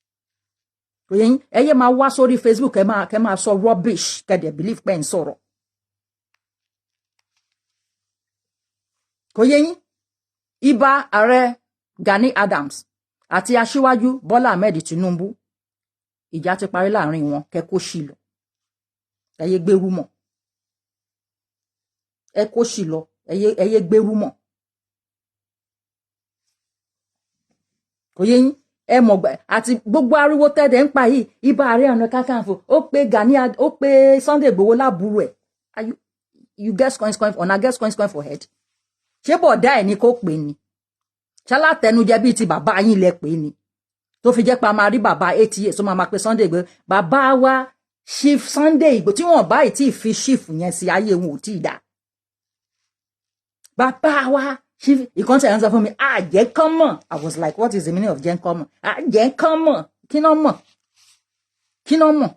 kò yé yín ẹ yé máa wá sórí Facebook kẹ́ máa sọ rubbish kẹ́ dẹ̀ believe pé ń sọ̀rọ̀ kò yé yín Ìbà Ààrẹ Gani Adams àti Aṣíwájú Bọ́lá Ahmed Tinubu ìjà ti parí láàrin wọn kẹ́ kó sì lọ ẹ yé gbérú mọ́ ẹ kó sì lọ ẹ yé gbérú mọ́ kò yé yín ẹ mọ̀ àti gbogbo ariwo tẹ́dẹ̀ ń pa yìí Ìbà Ààrẹ Ọ̀nà Kakanfò ó pé Gani ó pé Sunday Igboho lábúrò ẹ̀ you get coins ọ̀nà get coins for head ṣé bọ̀dá ẹ̀ ní kó pè ní ṣálátẹnujẹ bíi ti bàbá yín lẹ pè ní tó fi jẹ́ pa máa rí bàbá 8 years tó máa pe Sunday Igboho bàbá wa Chief Sunday Igboho tí wọ́n bá ì tí fi chief yẹn sí ayé wọn ò tí ì dá bàbá wa chief ìkan tí ẹ̀ ń sọ fún mi àjẹ́ kán mọ̀ I was like what is the meaning of jẹ́ kán mọ̀ àjẹ́ kán mọ̀ kí náà mọ̀ kí náà mọ̀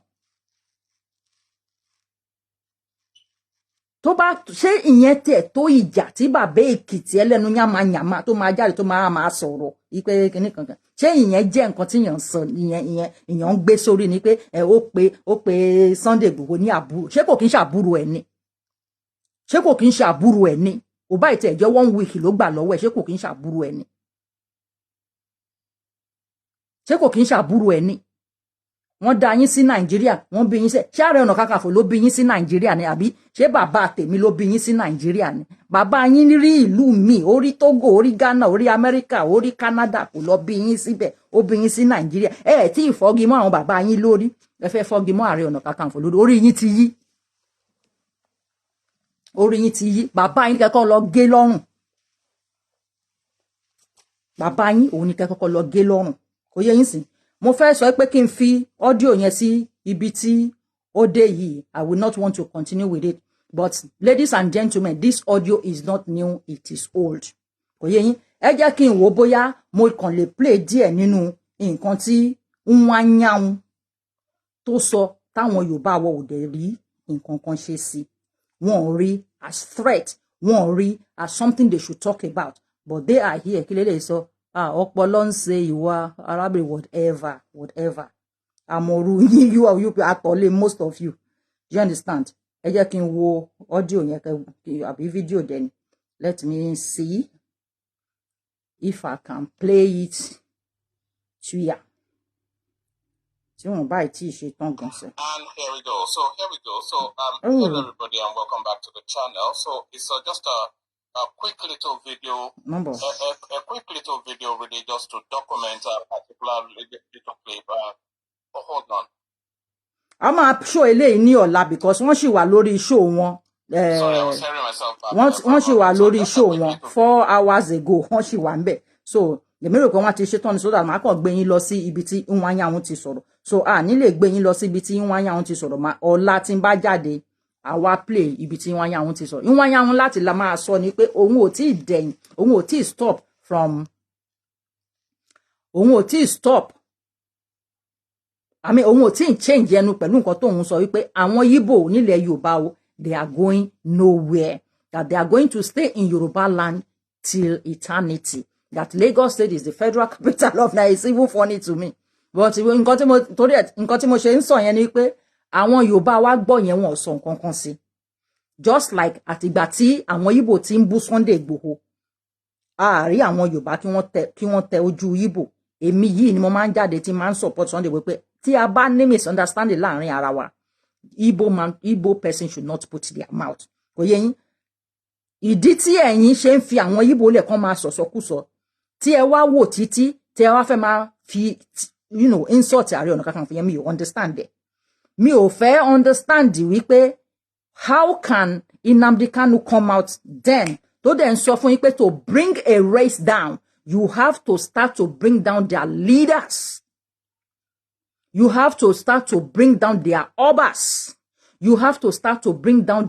tó bá ṣe ìyẹn tẹ̀ tó ìjà tí bàbá Èkìtì ẹlẹ́nu yàmàyàmà tó máa jáde tó máa sọ̀rọ̀ ipe kíní kankan ṣé ìyẹn jẹ́ nǹkan tí èèyàn sọ ìyẹn ń gbé sórí ni pé ẹ ó pe Sunday Igboho ní àbúrò ṣé kò kí ń ṣàbúrò ẹ̀ ni ṣé kò kí ń ṣàbúrò ẹ̀ ni ò bá ìtẹ̀ jẹ́ 1 week ló gbà lọ́wọ́ ẹ̀ ṣé kò kí ń ṣàbúrò ẹ̀ ni ṣé kò kí ń ṣàbúrò ẹ̀ ni wọ́n dá yín sí Nàìjíríà wọ́n bí yín ṣé Ààrẹ Ọ̀nà Kakanfò ló bí yín sí Nàìjíríà ni àbí ṣé bàbá tèmi ló bí yín sí Nàìjíríà ni bàbá yín rí ìlú mi orí Togo orí Ghana orí Amẹ́ríkà orí Canada kò lọ bí yín síbẹ̀ ó bí yín sí Nàìjíríà tí ìfọ́gi mọ́ àwọn bàbá yín lórí ẹ fẹ́ fọ́gi mọ́ Ààrẹ Ọ̀nà Kakanfò lórí orí yín ti yí orí yín ti yí bàbá yín kẹ́kọ́ lọ gé lọ́rùn bàbá yín òun ni kẹ́kọ́ lọ gé lọ́rùn kò yé yín sìn mo fẹ́ sọ pé kí n fi audio yẹn sí ibi tí ó dé yìí I will not want to continue with it but ladies and gentlemen this audio is not new it is old kò yé yín ẹ jẹ́ kí n wò bóyá mo kàn lè play díẹ̀ nínú nǹkan tí Nwanyaun tó sọ táwọn Yorùbá wọ òde rí nǹkan kan ṣe sí wọn ò rí as threat wọn ò rí as something they should talk about but they are here kí lè lè sọ ọpọlọ ń ṣe ìwà arábìnrin whatever àmọ̀rú yín you àtọ̀lé most of you you understand ẹ jẹ́ kí n wo audio yẹn àbí fídíò dẹni let me see if I can play it to ya tí wọn bá tí ì ṣe tán gan sẹ. And here we go so hello everybody and welcome back to the channel so it's just a quick little video, a quick little video really just to document a particular little clip. Hold on. A máa show eléyìí ní ọ̀la because wọ́n sì wà lórí show wọn. Sorry, I was hearing myself back. Wọ́n sì wà lórí show wọn 4 hours ago. Wọ́n sì wà ńbẹ̀. So, èmi rò pé wọ́n ti ṣe tán so that màá kàn gbé yín lọ sí ibi tí Nwanyaun ti sọ̀rọ̀. So, ní lè gbé yín lọ sí ibi tí Nwanyaun ti sọ̀rọ̀. Ọ̀la tí ń bá jáde àwa play ibi tí Nwanyaun ti sọ Nwanyaun láti la máa sọ ni pé òun ò tí dẹ̀yìn òun ò tí stop òun ò tí change ẹnu pẹ̀lú nǹkan tóun sọ wípé àwọn Igbo nílẹ̀ Yorùbá o they are going nowhere that they are going to stay in Yoruba land till eternity that Lagos State is the federal capital of Nigeria. It's even funny to me but nǹkan tí mo ṣe ń sọ yẹn ni pé àwọn Yorùbá wa gbọ́ yẹn wọn sọ nǹkan kan sí just like àtìgbà tí àwọn Igbo ti ń bú Sunday Igboho àárí àwọn Yorùbá kí wọ́n tẹ ojú Igbo èmi yìí ni mo máa ń jáde tí máa ń support Sunday Igboho pé tí a bá ní misunderstanding láàrin ara wa Igbo person should not put their mouth kò yé yín ìdí tí ẹ̀yin ṣe ń fi àwọn Igbo lẹ̀ kàn máa sọ̀sọ̀kúsọ tí ẹ wá wò títí tí ẹ wá fẹ́ máa fi insult Ààrẹ Ọ̀nà Kakanfò yẹn mi ò understand it. Mi ò fẹ́ understand wípé how can Nnamdi Kanu come out then tó dẹ̀ ń sọ fún yín pé to bring a race down you have to start to bring down their leaders you have to start to bring down their obas you have to start to bring down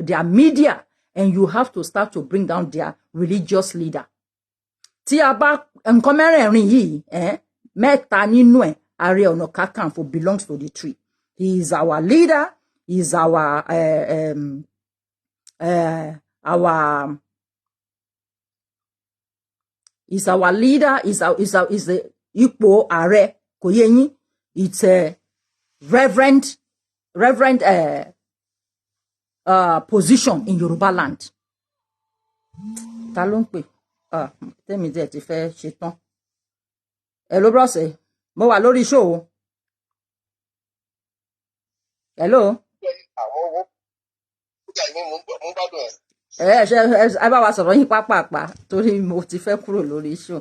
their media and you have to start to bring down their religious leader tí a bá nǹkan mẹ́rẹ̀ẹ̀rin yìí mẹ́ta nínú ẹ̀ Ààrẹ Ọ̀nà Kakanfò belongs to the tree. He is our leader. He is our leader. Is the ipò ààrẹ kò yé yín. it's a reverend position in Yoruba land. Ta ló ń pè? Tèmi dẹ̀ ti fẹ́ ṣe tán. Hello bros, mo wà lórí show. Hello. Ẹ bá wa sọ̀rọ̀ yín pápápá torí mo ti fẹ́ kúrò lórí show.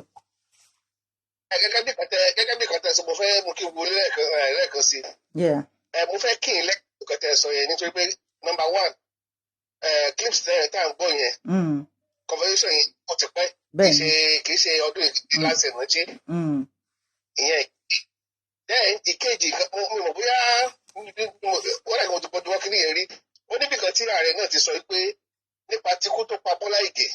Gẹ́gẹ́ bí kọ́tẹ́ sọ mo fẹ́ mú kí n wọlé lẹ́ẹ̀kan sí. Mo fẹ́ kí n lẹ́ẹ̀kan kọ́tẹ́ sọ yẹn nítorí pé number one clips tẹ́yẹ̀ tá à ń gbọ́ yẹn conversation yẹn kò ti pẹ́ kì í ṣe ọdún ìlàsẹ̀ ìrántí ìyẹn. Then ìkejì mi mọ̀ bóyá wọ́n rẹ̀ kí mo ti bọ́dọ̀ wọ́n kiri yẹn rí ó níbi kan tí ààrẹ náà ti sọ pé nípa tíkú tó pa Bọ́lá Ìgè.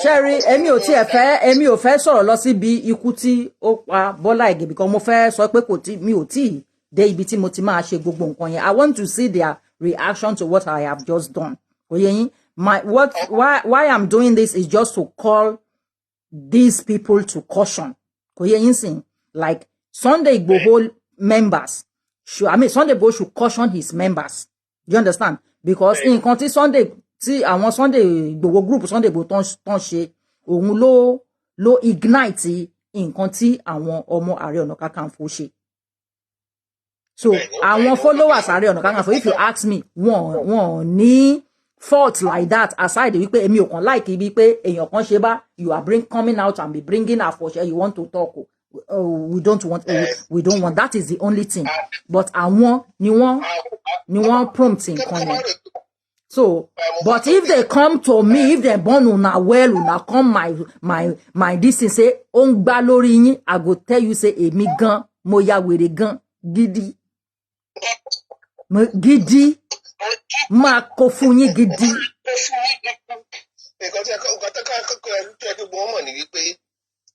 Sherry, èmi ò fẹ́ sọ̀rọ̀ lọ síbi ikú tí ó pa Bọ́lá Ìgè because mo fẹ́ sọ pé mi ò tí dé ibi tí mo ti máa ṣe gbogbo nǹkan yẹn. I want to see their reaction to what I have just done. Oye yín, why I'm doing this is just to call these people to caution. Oye yín sìn, like Sunday Igboho members Sunday Igboho should caution his members. Do you understand? Because nǹkan tí àwọn Sunday Igboho group Sunday Igboho tán ṣe òun ló ignite nǹkan tí àwọn ọmọ Ààrẹ Ọ̀nà Kakanfò ṣe. So àwọn followers Ààrẹ Ọ̀nà Kakanfò, if you ask me, wọ́n ní fault like that aside wípé èmi ò kàn like ibi pé èèyàn kan ṣe bá you are coming out and be bringing àfọ̀ṣẹ you want to talk we don't want that is the only thing, but àwọn ni wọ́n prompt nǹkan yẹn. So but if they come to me, if they born una well una come my this thing say ó ń gbá lórí yín, I go tell you say èmi gan mo ya wèrè gan gidi máa kó fún yín gidi. Nǹkan tí gbogbo mọ̀ ní wípé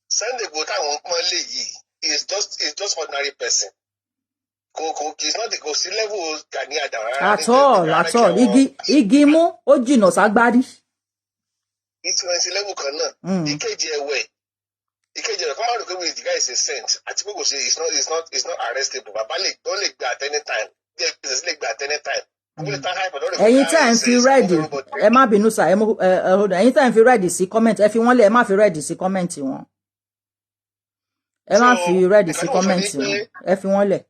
Sunday Igboho táwọn pọ́n lè yìí is just ordinary person. He's not the sí level Gani Adams. At all. Igi mú ó jìnnà ságbárí. It's level kan náà. Ìkejì ẹ̀wẹ̀ kọ́ máa rò pé the guy is a saint. Àti pé kò ṣe it's not arrestable. Bàbá lè gbà at any time. Díẹ̀ business lè gbà at any time. Ẹ̀yin tí ẹ ń fi rẹ́ẹ̀dì ẹ má bínú sá ẹ̀yin tí ẹ ń fi rẹ́ẹ̀dì sí kọ́mẹ̀ntì ẹ fi wọ́n lẹ̀ ẹ má fi rẹ́ẹ̀dì sí kọ́mẹ̀ntì wọn. Ẹ má fi rẹ́ẹ̀dì sí kọ́mẹ̀ntì wọn ẹ fi wọ́n lẹ̀.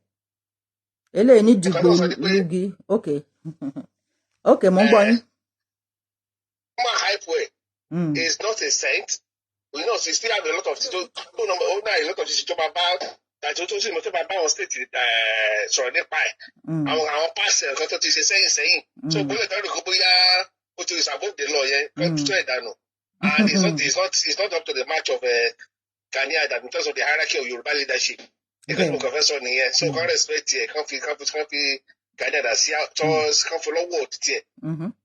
Eléyìí ní dìgbò lùgì okay mo ń gbọ́ yín. Is not a saint. You know, she still have a lot of tó bá bá àti tó sì mọ̀ tó bá bá wọn state sọ̀rọ̀ nípa ẹ̀ àwọn pàṣẹ nǹkan tó ti ṣe sẹ́yìn so bóyá ìtàn rẹ̀ kó bóyá ó ti above the law yẹn kan tó ẹ̀ dànù and it's not up to the march of Gani Adams in terms of the hierarchy of Yoruba leadership ẹgbẹ́ ìmọ̀ confessor nìyẹn so kan respect ẹ̀ kan fi Gani Adams sí kan fi lọ́wọ́ títí ẹ̀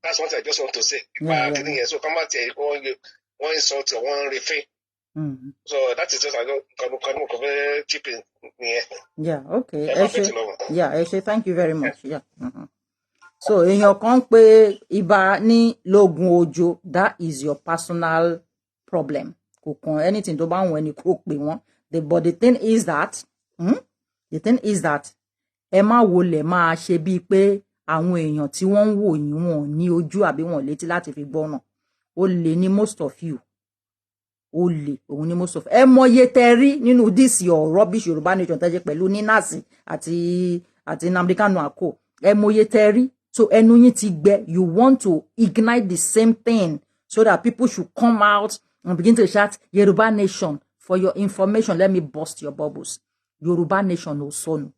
that's what I just want to say nípa kìnìún yẹn so kan má tiẹ̀ wọ́n insult wọ́n refin. So that is just I chipping. Yeah, okay. Eshe, thank you very much. Yeah. So èèyàn kan pé ibà ní lógun ojo, that is your personal problem. Kò kàn anything tó bá wọn ẹni kò pè wọ́n. But the thing is that ẹ má wọlé máa ṣe bíi pé àwọn èèyàn tí wọ́n ń wò yín wọn ní ojú àbí wọn létí láti fi gbọ́nà. Ó lè ní most of you. Only òun ni most of ẹ mọye tẹrí nínú this your rubbish Yoruba nation tẹjẹ pẹ̀lú Ninasi àti Nnamdi Kanu àkó ẹ mọye tẹrí so ẹnu yín ti gbẹ you want to ignite the same thing so that people should come out and begin to shout Yoruba nation. For your information, let me bust your bubbles. Yoruba nation no son.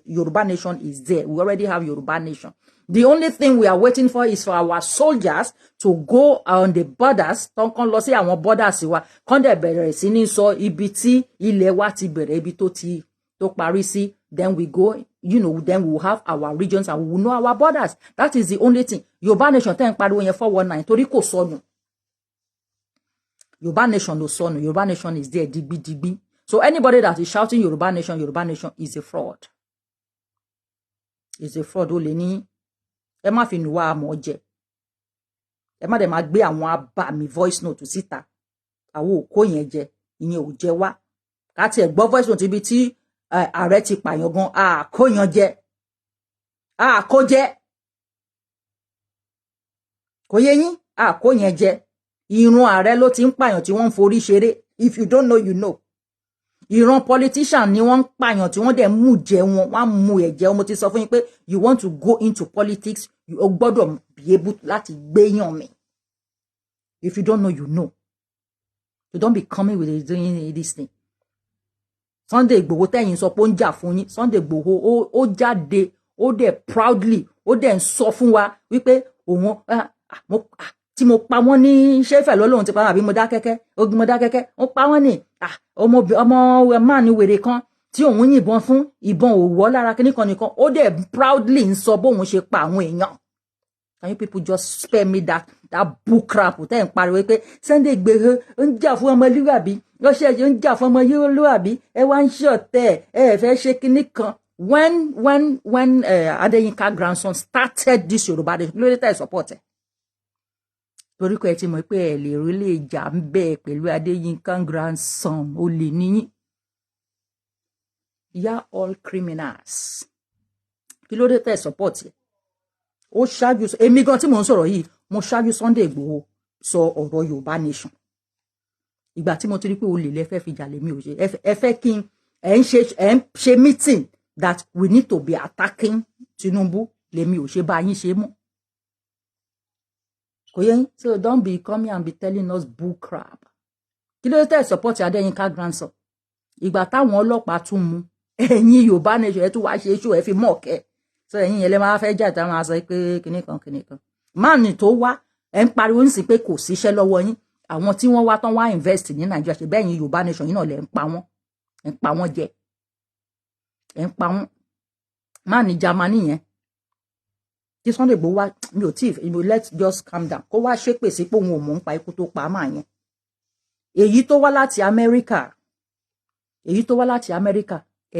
Yoruba nation is there. We already have Yoruba nation. The only thing we are waiting for is for our soldiers to go on the borders. Ton kan lọ sí àwọn borders wa. Kon de bẹ̀rẹ̀ sí ní sọ ibi tí ilẹ̀ wa ti bẹ̀rẹ̀ ibi tó parí sí. Then we go, then we will have our regions and we will know our borders. That is the only thing. Yoruba nation ten pariwo yẹn 419 torí kò sọnù. Yoruba nation no sọnù. Yoruba nation is there digbi. So anybody that is shouting Yoruba nation is a fraud. Is a fraud. Ó lè ní ẹ má fi nuwa àmọ́ jẹ ẹ má dẹ̀ máa gbé àwọn abàmì voice note síta àwọn òkó yẹn jẹ ìyẹn ò jẹ wá àti ẹ̀gbọ́ voice note ibi tí ààrẹ ti pààyàn gan àkóyan jẹ àkójẹ kò yé yín àkóyẹn jẹ ìran ààrẹ ló ti ń pààyàn tí wọ́n ń forí ṣeré if you don't know you know ìran politician ni wọ́n ń pààyàn tí wọ́n dẹ̀ mú jẹ wọn wọ́n mú ẹ̀jẹ̀ mo ti sọ fún yín pé you want to go into politics you gbọ́dọ̀ be able láti gbéyàn mi if you don't know you know you don't be coming with doing this thing. Sunday Igboho tẹ́yìn sọ pé ó ń jà fún yín Sunday Igboho ó jáde ó dẹ̀ proudly ó dẹ̀ ń sọ fún wa wípé òun tí mo pa wọ́n ní ṣẹ́fẹ̀ lọ́lọ́run ti pa àbí mo dá kẹ́kẹ́ ogun mo dá kẹ́kẹ́ ó pa wọ́n ní ọmọ máà ní wèrè kan tí òun yìnbọn fún ìbọn òwò lára kíníkan nìkan ó dẹ̀ proudly ń sọ bóun ṣe pa àwọn èèyàn. Can you people just spare me that book crap tẹ́ ń pariwo pé Sunday Igboho ń jà fún ọmọlúwàbí lọ́sẹ̀ ń jà fún ọmọlúwàbí ẹ wá ń ṣọ̀tẹ̀ ẹ fẹ́ ṣe kíní kan. When Adeyinka grandson started this Yoruba nation lórí tẹ́ support ẹ̀ torí kò ẹ ti mọ̀ pé ẹ lè rí lè jà ń bẹ́ẹ̀ pẹ̀lú Adeyinka grandson ó lè níyìn. You are all criminals kí ló dé tẹ́ support ẹ̀ ó ṣáájú èmi gan tí mò ń sọ̀rọ̀ yìí mo ṣáájú Sunday Igboho sọ ọ̀rọ̀ Yorùbá nation ìgbà tí mo ti rí pé olè lẹ fẹ́ fi jà lèmi ò ṣe ẹ fẹ́ kí ẹ ń ṣe meeting that we need to be attacking Tinubu lèmi ò ṣe bá yín ṣe mọ́ kò yẹ yín so don't be coming and be telling us bull crap kí ló tẹ́ support Adéyínká grandson ìgbà táwọn ọlọ́pàá tún mú ẹ̀yin Yorùbá nation ẹ tún wá ṣe ṣó ẹ fi mọ̀ kẹ́ so ẹ̀yin yẹn lè máa fẹ́ jà tá máa sọ pé kìnìkan máàní tó wá ẹ ń pariwo nísìnyí pé kò síṣẹ́ lọ́wọ́ yín àwọn tí wọ́n wá tán wá invest ní Nàìjíríà ṣe bẹ́ẹ̀ yín Yorùbá nation yín náà lẹ ń pa wọ́n jẹ ẹ ń pa wọ́n máàní Germany yẹn tí Sunday Igboho wá mi ò tí let's just calm down kó wá ṣépè sí pé òun ò mọ̀ ń pa ikú tó pa máa yẹn èyí tó wá láti Amẹ́ríkà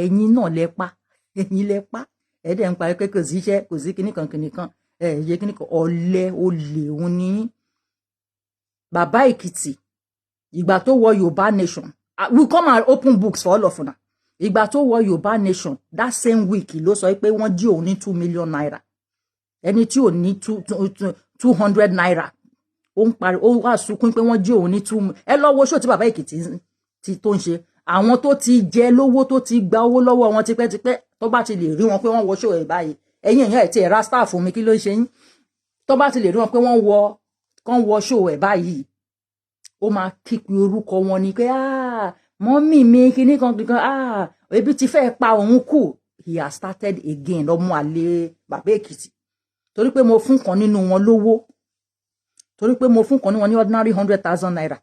ẹ̀yin náà lẹ pa ẹ̀yin lẹ pa ẹ̀dẹ̀ ń parí pé kò sí iṣẹ́ kò sí kíníkan ẹ̀yẹ kíníkan ọ̀lẹ olè òun ní bàbá Èkìtì ìgbà tó wọ Yorùbá nation we come and open books for all of una ìgbà tó wọ Yorùbá nation that same week ló sọ pé wọ́n jí òun ní 2 million naira ẹni tí ò ní 200 naira ó ń parí ó wá sunkún pé wọ́n jí òun ní 2 ẹ lọ wo ṣó tí bàbá Èkìtì ti tó ń ṣe àwọn tó ti jẹ lówó tó ti gba owó lọ́wọ́ wọn tipẹ́tipẹ́ tó bá ti lè rí wọn pé wọ́n wọ ṣó ẹ̀ báyìí ẹ̀yin èèyàn ẹ̀ tí ẹ̀ ra staff fún mi kí ló ń ṣe yín tó bá ti lè rí wọn pé wọ́n wọ ṣó ẹ̀ báyìí ó máa kíkì orúkọ wọn ni pé mọ́mì mi kíní kan ebi ti fẹ́ pa òun kù he has started again ọmọ àlè bàbá Èkìtì torí pé mo fún kan nínú wọn lówó torí pé mo fún kan nínú wọn ní ordinary 100,000 naira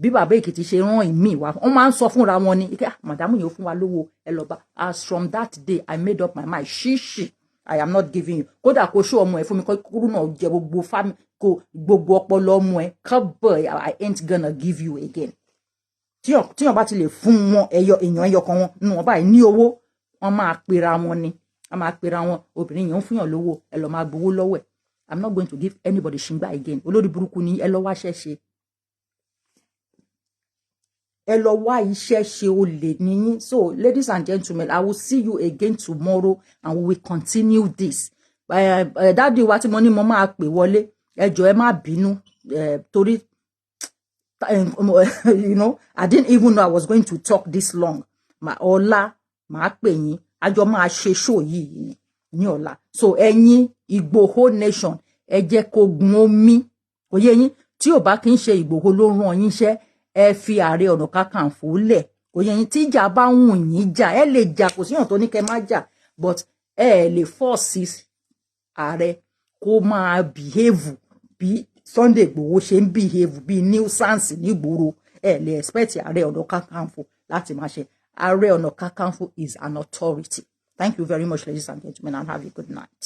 bí bàbá Èkìtì ṣe rán ìmí wá wọ́n máa ń sọ fúnra wọn ni màdámù yóò fún wa lówó ẹ lọ bá as from that day I made up my mind ṣíṣì I am not giving you kódà kó ṣó ọmọ ẹ fún mi kúrú náà jẹ gbogbo ọpọlọ ọmọ ẹ kábọ̀ I ain't gonna give you again tíyàn bá ti lè fún wọn èèyàn ẹyọ kan wọn nínú wọn báyìí ní owó wọn máa pera wọn ni wọn máa pera wọn obìnrin yẹn ń fúnyàn lówó ẹ lọ máa gbowó lọ́wọ́ ẹ I'm not going to give anybody ṣìngbà again olórí burúkú ni ẹ lọ wá ṣẹṣe ẹ lọ wá iṣẹ́ ṣe olè níyìn so ladies and gentlemen I will see you again tomorrow and we will continue this dáàdi wa tí mo ní mo máa pè wọlé ẹ jọ̀ọ́ ẹ má bínú torí you know I didn't even know I was going to talk this long ọ̀la màá pè yín àjọ máa ṣe show yìí ní ọ̀la so ẹ̀yin Igboho nation ẹ jẹ́ kó gun omi òye yín tí ò bá kí ń ṣe Igboho ló rán yín iṣẹ́ ẹ fi Ààrẹ Ọ̀nà Kakanfò lẹ̀ òye yín tí ìjà bá ń wùn yín jà ẹ lè jà kò síyàn tó ní kẹ́ má jà but ẹ lè force Ààrẹ kó máa behave bí Sunday Igboho ṣe ń behave bí nuisance nígboro ẹ lè expect Ààrẹ Ọ̀nà Kakanfò láti máa ṣe Ààrẹ Ọ̀nà Kakanfò is an authority. Thank you very much, ladies and gentlemen, and have a good night.